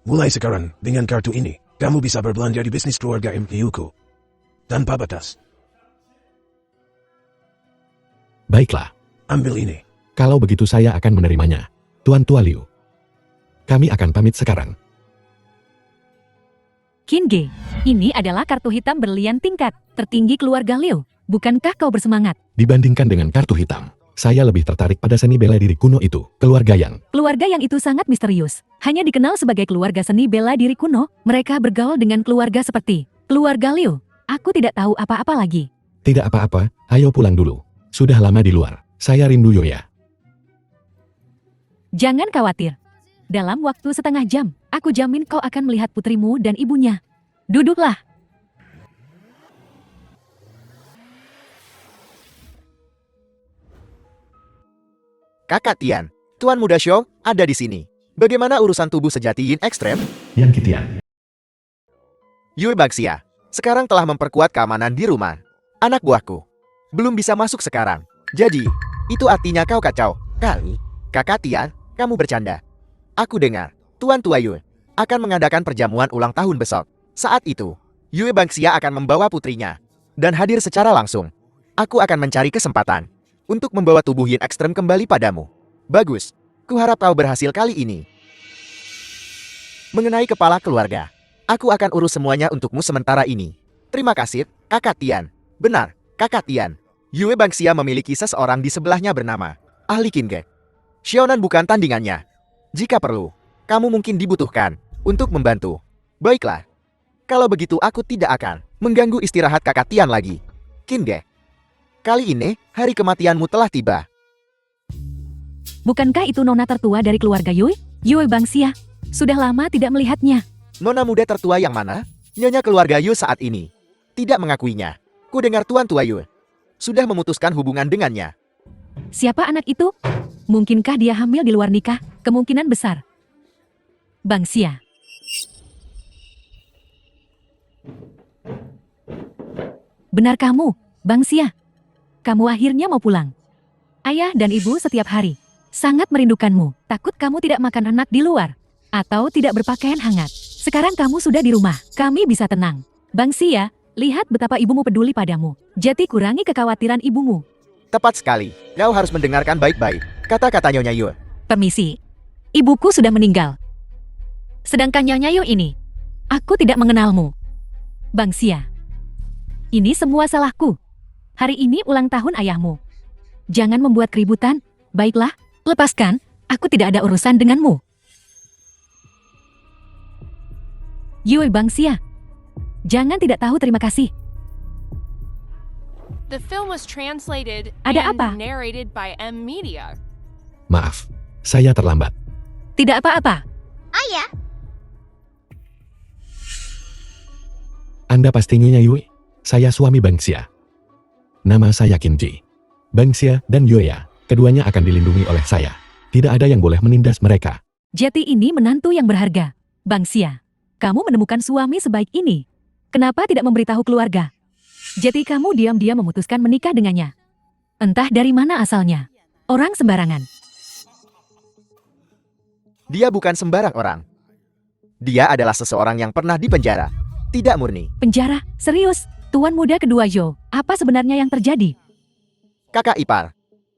Mulai sekarang, dengan kartu ini, kamu bisa berbelanja di bisnis keluarga Liuku. Tanpa batas. Baiklah. Ambil ini. Kalau begitu saya akan menerimanya. Tuan Tua Liu. Kami akan pamit sekarang. Qin Ge, ini adalah kartu hitam berlian tingkat tertinggi keluarga Liu. Bukankah kau bersemangat? Dibandingkan dengan kartu hitam, saya lebih tertarik pada seni bela diri kuno itu, keluarga Yang. Keluarga Yang itu sangat misterius. Hanya dikenal sebagai keluarga seni bela diri kuno, mereka bergaul dengan keluarga seperti keluarga Liu. Aku tidak tahu apa-apa lagi. Tidak apa-apa, ayo pulang dulu. Sudah lama di luar. Saya rindu Yoya. Jangan khawatir. Dalam waktu setengah jam, aku jamin kau akan melihat putrimu dan ibunya. Duduklah. Kakak Tian, Tuan Muda Xiao ada di sini. Bagaimana urusan tubuh sejati Yin ekstrem? Yang Kitian. Yue Baxia, sekarang telah memperkuat keamanan di rumah. Anak buahku belum bisa masuk sekarang. Jadi, itu artinya kau kacau. Kali, Kakak Tian, kamu bercanda. Aku dengar, Tuan Tua Yue akan mengadakan perjamuan ulang tahun besok. Saat itu, Yue Baxia akan membawa putrinya dan hadir secara langsung. Aku akan mencari kesempatan untuk membawa tubuh Yin ekstrem kembali padamu. Bagus, kuharap kau berhasil kali ini. Mengenai kepala keluarga, aku akan urus semuanya untukmu sementara ini. Terima kasih, Kakak Tian. Benar, Kakak Tian. Yue Baxia memiliki seseorang di sebelahnya bernama Ahli Qin Ge. Xiaonan bukan tandingannya. Jika perlu, kamu mungkin dibutuhkan untuk membantu. Baiklah. Kalau begitu aku tidak akan mengganggu istirahat Kakak Tian lagi. Qin Ge, kali ini, hari kematianmu telah tiba. Bukankah itu nona tertua dari keluarga Yue? Yue Baxia. Sudah lama tidak melihatnya. Nona muda tertua yang mana? Nyonya keluarga Yue saat ini tidak mengakuinya. Ku dengar Tuan Tua Yue sudah memutuskan hubungan dengannya. Siapa anak itu? Mungkinkah dia hamil di luar nikah? Kemungkinan besar. Baxia. Benar kamu, Baxia. Kamu akhirnya mau pulang. Ayah dan ibu setiap hari sangat merindukanmu. Takut kamu tidak makan anak di luar atau tidak berpakaian hangat. Sekarang kamu sudah di rumah. Kami bisa tenang. Baxia, lihat betapa ibumu peduli padamu. Jadi kurangi kekhawatiran ibumu. Tepat sekali. Kau harus mendengarkan baik-baik kata-kata Nyonya Yue. Permisi. Ibuku sudah meninggal. Sedangkan Nyonya Yue ini, aku tidak mengenalmu. Baxia. Ini semua salahku. Hari ini ulang tahun ayahmu. Jangan membuat keributan. Baiklah, lepaskan. Aku tidak ada urusan denganmu. Yue Baxia. Jangan tidak tahu terima kasih. The film was translated Ada and apa? narrated by M Media. Maaf, saya terlambat. Tidak apa-apa. Ayah, Anda pasti Nyonya Yue? Saya suami Baxia. Nama saya Qin Ji. Baxia dan Yoya, keduanya akan dilindungi oleh saya. Tidak ada yang boleh menindas mereka. Jeti ini menantu yang berharga. Bangsia, kamu menemukan suami sebaik ini. Kenapa tidak memberitahu keluarga? Jeti kamu diam-diam memutuskan menikah dengannya. Entah dari mana asalnya. Orang sembarangan. Dia bukan sembarang orang. Dia adalah seseorang yang pernah dipenjara. Tidak murni. Penjara? Serius? Tuan muda kedua Yo, apa sebenarnya yang terjadi? Kakak ipar,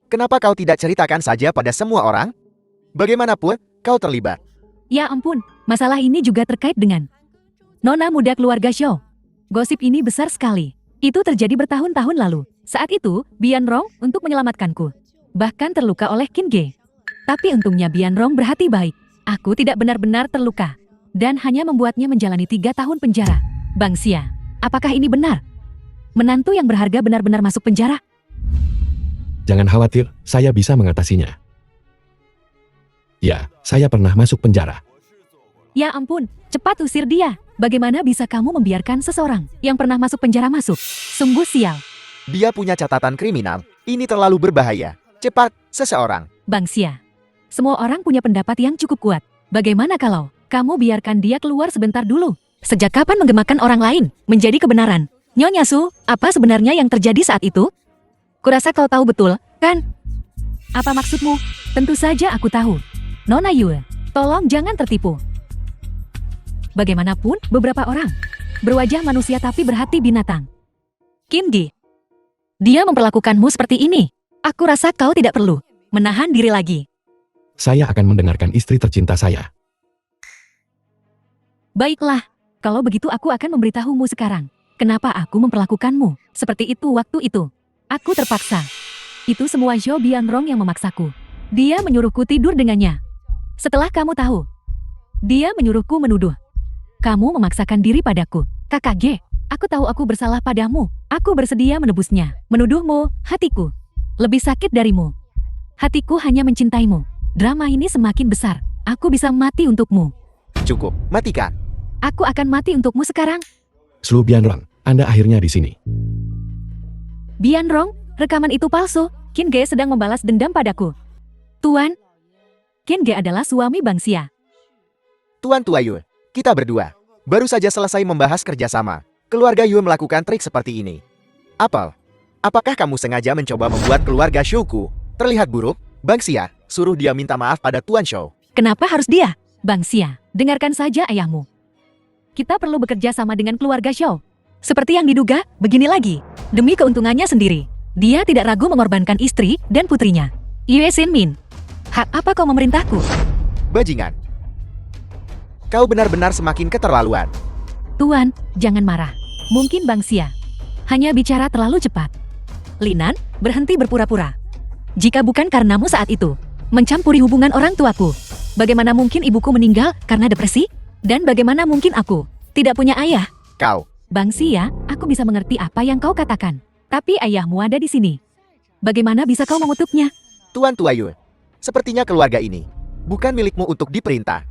kenapa kau tidak ceritakan saja pada semua orang? Bagaimanapun, kau terlibat. Ya ampun, masalah ini juga terkait dengan nona muda keluarga Xiao. Gosip ini besar sekali. Itu terjadi bertahun-tahun lalu. Saat itu, Bian Rong untuk menyelamatkanku. Bahkan terluka oleh Qin Ge. Tapi untungnya Bian Rong berhati baik. Aku tidak benar-benar terluka. Dan hanya membuatnya menjalani 3 tahun penjara. Bangsia, apakah ini benar? Menantu yang berharga benar-benar masuk penjara? Jangan khawatir, saya bisa mengatasinya. Ya, saya pernah masuk penjara. Ya ampun, cepat usir dia. Bagaimana bisa kamu membiarkan seseorang yang pernah masuk penjara masuk? Sungguh sial. Dia punya catatan kriminal. Ini terlalu berbahaya. Cepat, seseorang. Bangsia, semua orang punya pendapat yang cukup kuat. Bagaimana kalau kamu biarkan dia keluar sebentar dulu? Sejak kapan menggemakan orang lain menjadi kebenaran? Nyonya Su, apa sebenarnya yang terjadi saat itu? Kurasa kau tahu betul, kan? Apa maksudmu? Tentu saja aku tahu. Nona Yue, tolong jangan tertipu. Bagaimanapun, beberapa orang berwajah manusia tapi berhati binatang. Kim Gi, dia memperlakukanmu seperti ini. Aku rasa kau tidak perlu menahan diri lagi. Saya akan mendengarkan istri tercinta saya. Baiklah, kalau begitu aku akan memberitahumu sekarang. Kenapa aku memperlakukanmu seperti itu waktu itu? Aku terpaksa. Itu semua Zhou Bianrong yang memaksaku. Dia menyuruhku tidur dengannya. Setelah kamu tahu, dia menyuruhku menuduh. Kamu memaksakan diri padaku. Kakak G, aku tahu aku bersalah padamu. Aku bersedia menebusnya. Menuduhmu, hatiku lebih sakit darimu. Hatiku hanya mencintaimu. Drama ini semakin besar. Aku bisa mati untukmu. Cukup, matikan. Aku akan mati untukmu sekarang. Slu Bianrong, Anda akhirnya di sini. Bianrong, rekaman itu palsu. Qin Ge sedang membalas dendam padaku. Tuan, Qin Ge adalah suami Bangsia. Tuan Tua Yue, kita berdua baru saja selesai membahas kerjasama. Keluarga Yue melakukan trik seperti ini. Apakah kamu sengaja mencoba membuat keluarga Shouku terlihat buruk? Bangsia, suruh dia minta maaf pada Tuan Shou. Kenapa harus dia? Bangsia, dengarkan saja ayahmu. Kita perlu bekerja sama dengan keluarga Shou. Seperti yang diduga, begini lagi. Demi keuntungannya sendiri, dia tidak ragu mengorbankan istri dan putrinya. Yue Xinmin, hak apa kau memerintahku? Bajingan. Kau benar-benar semakin keterlaluan. Tuan, jangan marah. Mungkin Bangsia hanya bicara terlalu cepat. Linan, berhenti berpura-pura. Jika bukan karenamu saat itu, mencampuri hubungan orang tuaku, bagaimana mungkin ibuku meninggal karena depresi? Dan bagaimana mungkin aku tidak punya ayah? Kau. Bangsia, aku bisa mengerti apa yang kau katakan. Tapi ayahmu ada di sini. Bagaimana bisa kau mengutuknya? Tuan Tua Yue, sepertinya keluarga ini bukan milikmu untuk diperintah.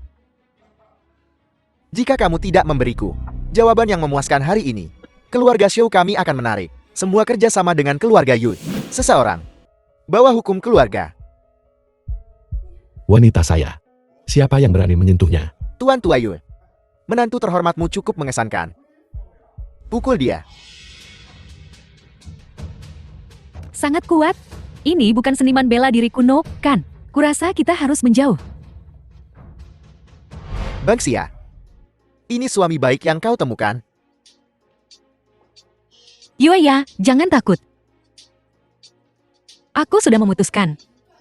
Jika kamu tidak memberiku jawaban yang memuaskan hari ini, keluarga Shou kami akan menarik semua kerjasama dengan keluarga Yue. Seseorang bawa hukum keluarga. Wanita saya. Siapa yang berani menyentuhnya? Tuan Tua Yue, menantu terhormatmu cukup mengesankan. Pukul dia. Sangat kuat. Ini bukan seniman bela diri kuno, kan? Kurasa kita harus menjauh. Bangsia, ini suami baik yang kau temukan. Yue ya, jangan takut. Aku sudah memutuskan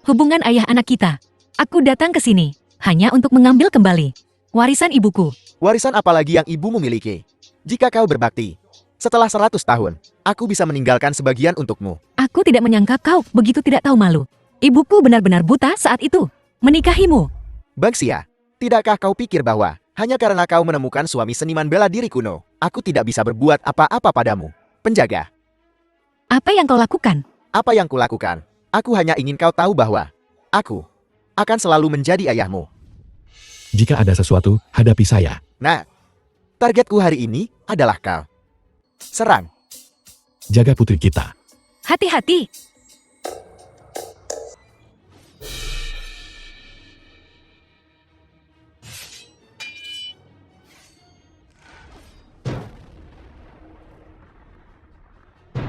hubungan ayah anak kita. Aku datang ke sini hanya untuk mengambil kembali warisan ibuku. Warisan apalagi yang ibumu miliki? Jika kau berbakti, setelah 100 tahun, aku bisa meninggalkan sebagian untukmu. Aku tidak menyangka kau begitu tidak tahu malu. Ibuku benar-benar buta saat itu. Menikahimu. Bangsia, tidakkah kau pikir bahwa hanya karena kau menemukan suami seniman bela diri kuno, aku tidak bisa berbuat apa-apa padamu? Penjaga. Apa yang kau lakukan? Apa yang kulakukan? Aku hanya ingin kau tahu bahwa aku akan selalu menjadi ayahmu. Jika ada sesuatu, hadapi saya. Nah, targetku hari ini adalah kau. Serang. Jaga putri kita. Hati-hati.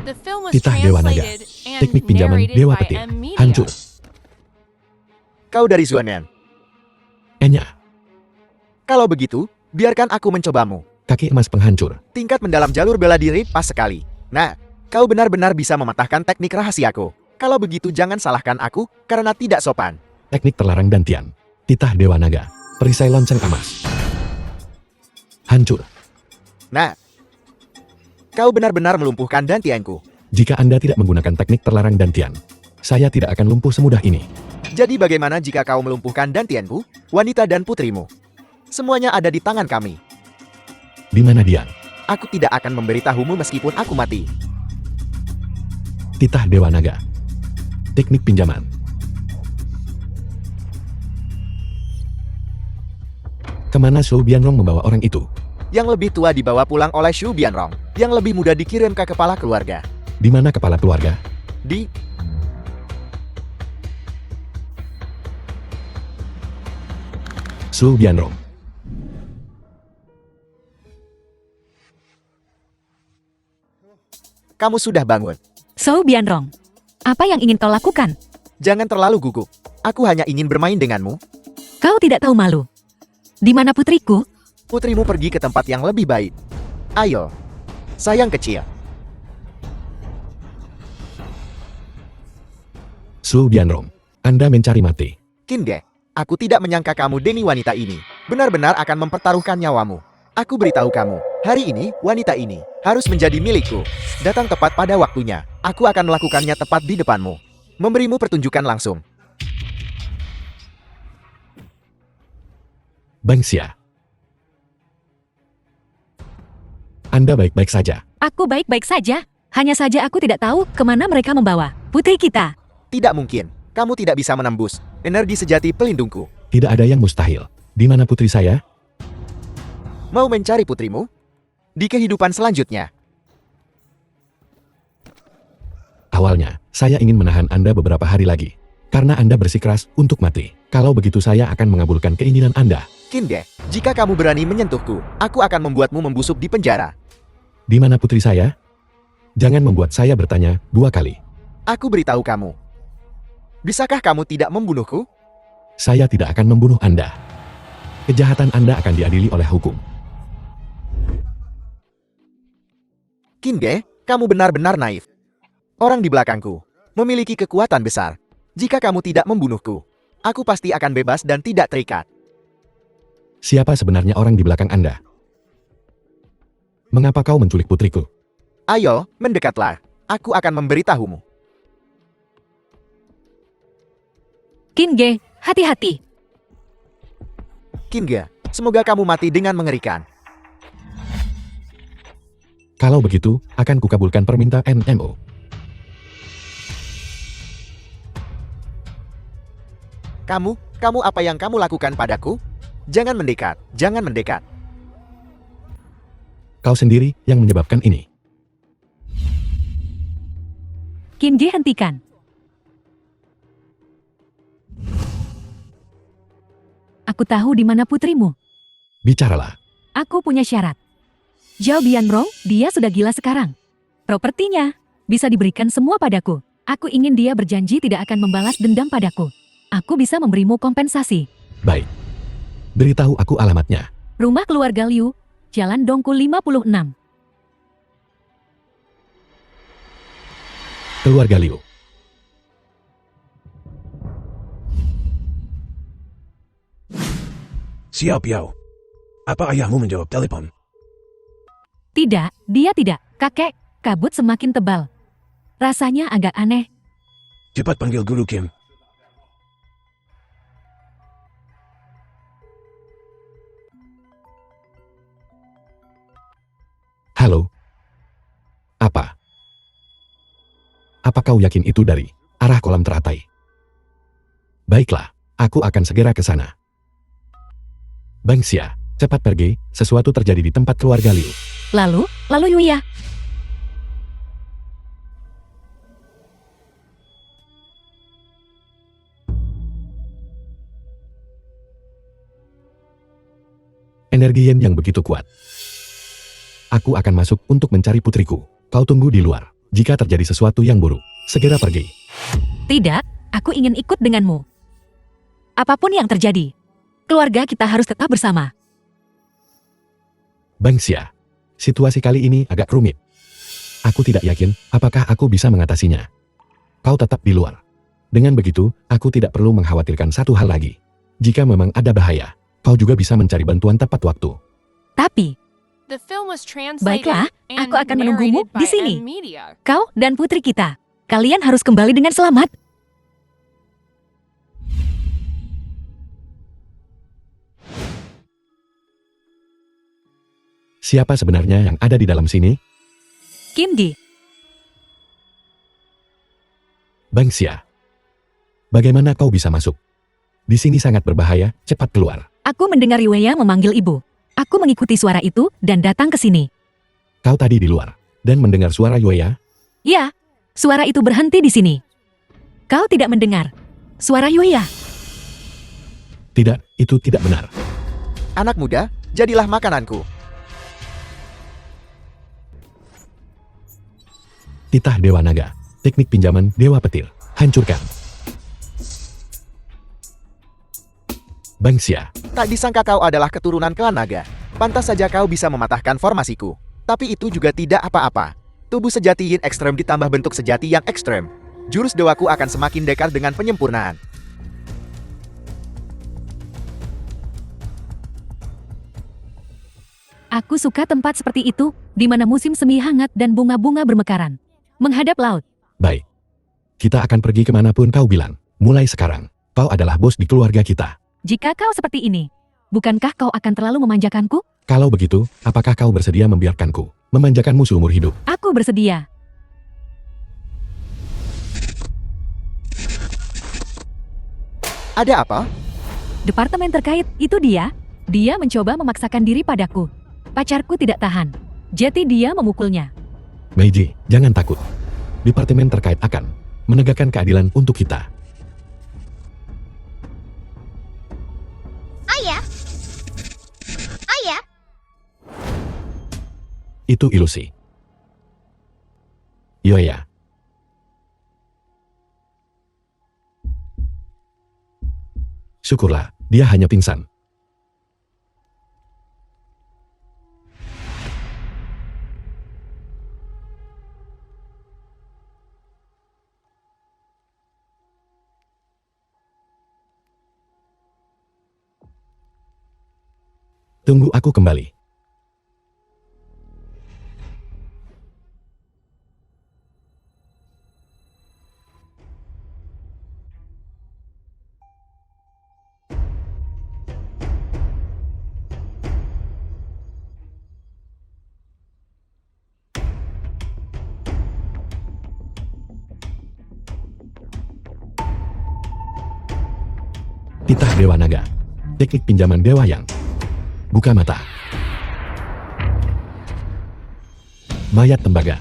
The film was Titah Dewa Naga. translated and Teknik pinjaman narrated Dewa by Petir. M Media. Hancur. Kau dari Zuanen. Enya. Kalau begitu, biarkan aku mencobamu. Kaki emas penghancur. Tingkat mendalam jalur bela diri pas sekali. Nah, kau benar-benar bisa mematahkan teknik rahasiaku. Kalau begitu jangan salahkan aku, karena tidak sopan. Teknik terlarang Dantian. Titah Dewa Naga. Perisai lonceng emas. Hancur. Nah, kau benar-benar melumpuhkan dantianku. Jika Anda tidak menggunakan teknik terlarang Dantian, saya tidak akan lumpuh semudah ini. Jadi bagaimana jika kau melumpuhkan dantianku, wanita dan putrimu? Semuanya ada di tangan kami. Di mana Dian? Aku tidak akan memberitahumu meskipun aku mati. Titah Dewa Naga. Teknik pinjaman. Kemana Shu Bianrong membawa orang itu? Yang lebih tua dibawa pulang oleh Shu Bianrong. Yang lebih muda dikirim ke kepala keluarga. Di mana kepala keluarga? Di... Shu Bianrong. Kamu sudah bangun. So Bianrong, apa yang ingin kau lakukan? Jangan terlalu gugup. Aku hanya ingin bermain denganmu. Kau tidak tahu malu. Di mana putriku? Putrimu pergi ke tempat yang lebih baik. Ayo, sayang kecil. Shu Bianrong, Anda mencari mati. Kinge, aku tidak menyangka kamu demi wanita ini. Benar-benar akan mempertaruhkan nyawamu. Aku beritahu kamu, hari ini, wanita ini harus menjadi milikku. Datang tepat pada waktunya. Aku akan melakukannya tepat di depanmu. Memberimu pertunjukan langsung. Bangsia. Anda baik-baik saja. Aku baik-baik saja. Hanya saja aku tidak tahu kemana mereka membawa putri kita. Tidak mungkin. Kamu tidak bisa menembus energi sejati pelindungku. Tidak ada yang mustahil. Di mana putri saya? Mau mencari putrimu? Di kehidupan selanjutnya. Awalnya, saya ingin menahan Anda beberapa hari lagi. Karena Anda bersikeras untuk mati. Kalau begitu saya akan mengabulkan keinginan Anda. Kinge, jika kamu berani menyentuhku, aku akan membuatmu membusuk di penjara. Di mana putri saya? Jangan membuat saya bertanya 2 kali. Aku beritahu kamu. Bisakah kamu tidak membunuhku? Saya tidak akan membunuh Anda. Kejahatan Anda akan diadili oleh hukum. Kinge, kamu benar-benar naif. Orang di belakangku memiliki kekuatan besar. Jika kamu tidak membunuhku, aku pasti akan bebas dan tidak terikat. Siapa sebenarnya orang di belakang Anda? Mengapa kau menculik putriku? Ayo, mendekatlah. Aku akan memberitahumu. Kinge, hati-hati. Kinge, semoga kamu mati dengan mengerikan. Kalau begitu, akan kukabulkan permintaan NMO. Kamu apa yang kamu lakukan padaku? Jangan mendekat, jangan mendekat. Kau sendiri yang menyebabkan ini. Kinge, hentikan. Aku tahu di mana putrimu. Bicaralah. Aku punya syarat. Zhao Bianrong, dia sudah gila sekarang. Propertinya bisa diberikan semua padaku. Aku ingin dia berjanji tidak akan membalas dendam padaku. Aku bisa memberimu kompensasi. Baik. Beritahu aku alamatnya. Rumah keluarga Liu, Jalan Dongku 56. Keluarga Liu. Siap Yao. Apa ayahmu menjawab telepon? Tidak, dia tidak. Kakek, kabut semakin tebal. Rasanya agak aneh. Cepat panggil Guru Kim. Halo. Apa? Apa kau yakin itu dari arah kolam teratai? Baiklah, aku akan segera ke sana. Bangsia, cepat pergi, sesuatu terjadi di tempat keluarga Liu. Lalu Yuya. Energi Yen yang begitu kuat. Aku akan masuk untuk mencari putriku. Kau tunggu di luar. Jika terjadi sesuatu yang buruk, segera pergi. Tidak, aku ingin ikut denganmu. Apapun yang terjadi, keluarga kita harus tetap bersama. Bangsia, situasi kali ini agak rumit. Aku tidak yakin apakah aku bisa mengatasinya. Kau tetap di luar. Dengan begitu, aku tidak perlu mengkhawatirkan satu hal lagi. Jika memang ada bahaya, kau juga bisa mencari bantuan tepat waktu. Tapi, The film was translated baiklah, and aku akan menunggumu narrated by di sini. M Media. Kau dan putri kita, kalian harus kembali dengan selamat. Siapa sebenarnya yang ada di dalam sini? Kim Di, Bangsia. Bagaimana kau bisa masuk? Di sini sangat berbahaya, cepat keluar. aku mendengar Yueya memanggil ibu. Aku mengikuti suara itu dan datang ke sini. Kau tadi di luar dan mendengar suara Yueya? Ya, suara itu berhenti di sini. Kau tidak mendengar suara Yueya. Tidak, itu tidak benar. Anak muda, jadilah makananku. Titah Dewa Naga, teknik pinjaman Dewa Petir, hancurkan. Bangsia, Tak disangka kau adalah keturunan klan naga. Pantas saja kau bisa mematahkan formasiku. Tapi itu juga tidak apa-apa. Tubuh sejati Yin ekstrem ditambah bentuk sejati yang ekstrem. Jurus dewaku akan semakin dekat dengan penyempurnaan. Aku suka tempat seperti itu, di mana musim semi hangat dan bunga-bunga bermekaran. Menghadap laut. baik. Kita akan pergi kemanapun kau bilang. Mulai sekarang, kau adalah bos di keluarga kita. Jika kau seperti ini, bukankah kau akan terlalu memanjakanku? Kalau begitu, apakah kau bersedia membiarkanku memanjakanmu seumur hidup? Aku bersedia. Ada apa? Departemen terkait, itu dia. Dia mencoba memaksakan diri padaku. Pacarku tidak tahan. Jadi dia memukulnya. Meiji, jangan takut. Departemen terkait akan menegakkan keadilan untuk kita. Ayah. Ayah. Itu ilusi. Yoya. Syukurlah, dia hanya pingsan. Tunggu aku kembali. Titah Dewa Naga. Teknik pinjaman Dewa Yang. Buka mata. Mayat tembaga.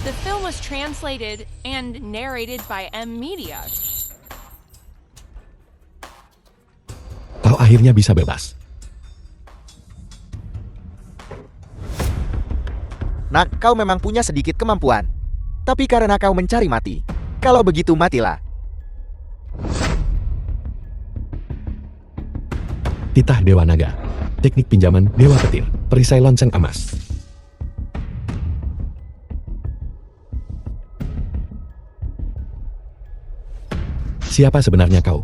The film was translated and narrated by M Media. Kau akhirnya bisa bebas. Nak, kau memang punya sedikit kemampuan. Tapi karena kau mencari mati. Kalau begitu matilah. Titah Dewa Naga. Teknik pinjaman Dewa Petir. Perisai lonceng emas. Siapa sebenarnya kau?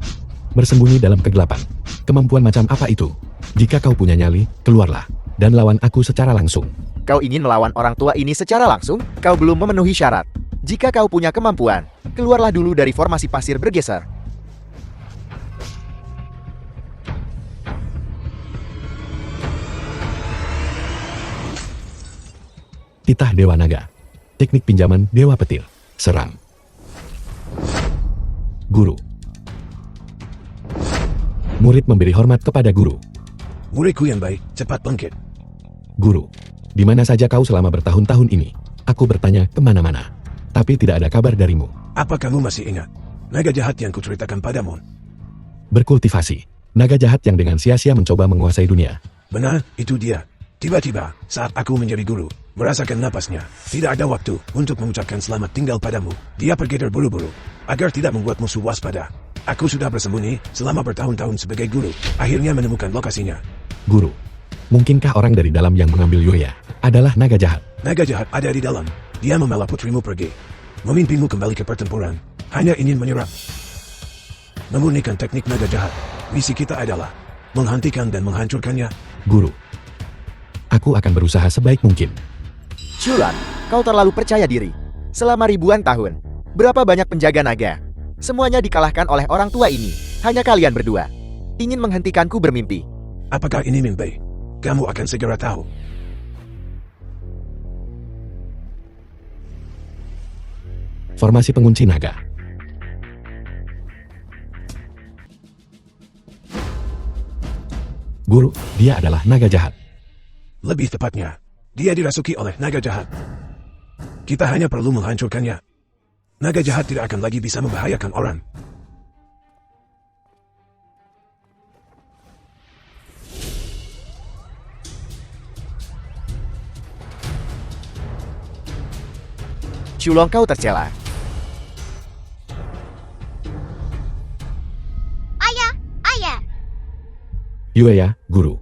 Bersembunyi dalam kegelapan. Kemampuan macam apa itu? Jika kau punya nyali, keluarlah. Dan lawan aku secara langsung. Kau ingin melawan orang tua ini secara langsung? Kau belum memenuhi syarat. Jika kau punya kemampuan, keluarlah dulu dari formasi pasir bergeser. Titah Dewa Naga. Teknik pinjaman Dewa Petir. Serang. Guru. Murid memberi hormat kepada guru. Muridku yang baik, cepat bangkit. Guru, di mana saja kau selama bertahun-tahun ini? Aku bertanya kemana-mana, tapi tidak ada kabar darimu. Apa kamu masih ingat naga jahat yang kuceritakan padamu? Berkultivasi. Naga jahat yang dengan sia-sia mencoba menguasai dunia. Benar, itu dia. Tiba-tiba, saat aku menjadi guru, merasakan napasnya, tidak ada waktu untuk mengucapkan selamat tinggal padamu. Dia pergi terburu-buru, agar tidak membuat musuh waspada. Aku sudah bersembunyi selama bertahun-tahun sebagai guru, akhirnya menemukan lokasinya. Guru, mungkinkah orang dari dalam yang mengambil Yoya adalah naga jahat? Naga jahat ada di dalam, dia membela putrimu pergi, memimpinmu kembali ke pertempuran, hanya ingin menyerap. Memurnikan teknik naga jahat, misi kita adalah menghentikan dan menghancurkannya. Guru, aku akan berusaha sebaik mungkin. Chulan, kau terlalu percaya diri. Selama ribuan tahun, berapa banyak penjaga naga? Semuanya dikalahkan oleh orang tua ini. Hanya kalian berdua ingin menghentikanku bermimpi. Apakah ini mimpi? Kamu akan segera tahu. Formasi pengunci naga. Guru, dia adalah naga jahat. Lebih tepatnya, dia dirasuki oleh naga jahat. Kita hanya perlu menghancurkannya. Naga jahat tidak akan lagi bisa membahayakan orang. Culong, kau tercela. Ayah. Yoya, guru.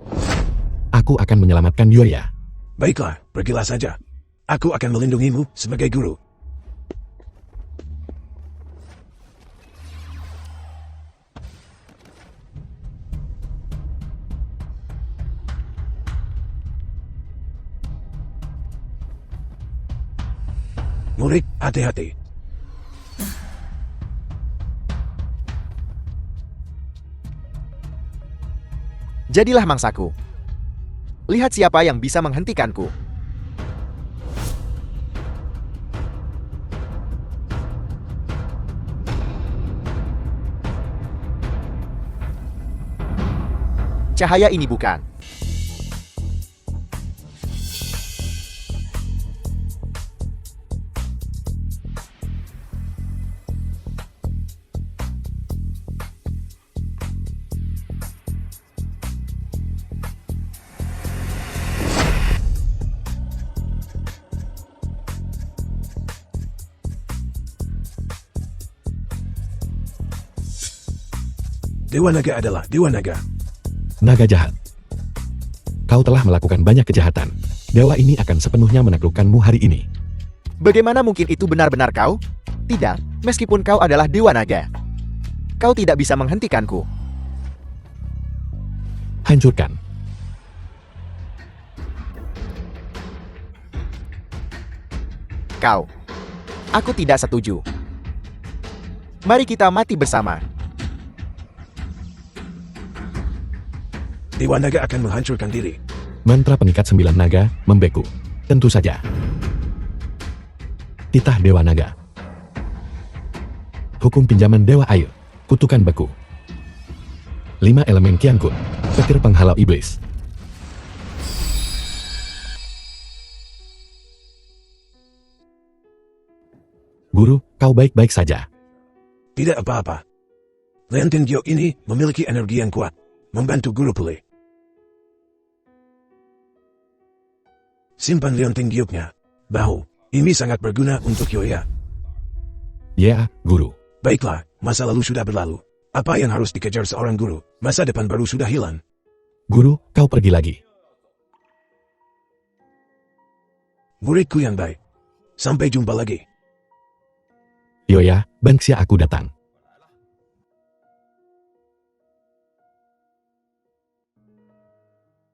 Aku akan menyelamatkan Yoya. Baiklah, pergilah saja. Aku akan melindungimu sebagai guru. Murid, hati-hati. Jadilah mangsaku. Lihat siapa yang bisa menghentikanku. Cahaya ini bukan. Dewa Naga adalah Dewa Naga. Naga jahat. Kau telah melakukan banyak kejahatan. Dewa ini akan sepenuhnya menaklukkanmu hari ini. Bagaimana mungkin itu benar-benar kau? Tidak, meskipun kau adalah Dewa Naga. Kau tidak bisa menghentikanku. Hancurkan. Kau. Aku tidak setuju. Mari kita mati bersama. Dewa Naga akan menghancurkan diri. Mantra pengikat 9 naga, membeku. Tentu saja. Titah Dewa Naga. Hukum pinjaman Dewa Air. Kutukan beku. 5 elemen Kiangkut. Petir penghalau iblis. Guru, kau baik-baik saja. Tidak apa-apa. Leontin Giok ini memiliki energi yang kuat, membantu guru pulih. Simpan Leontin Gioknya. Bahu, ini sangat berguna untuk Yoya. Ya, guru. Baiklah, masa lalu sudah berlalu. Apa yang harus dikejar seorang guru? Masa depan baru sudah hilang. Guru, kau pergi lagi. Muridku yang baik. Sampai jumpa lagi. Yoya, bangsia aku datang.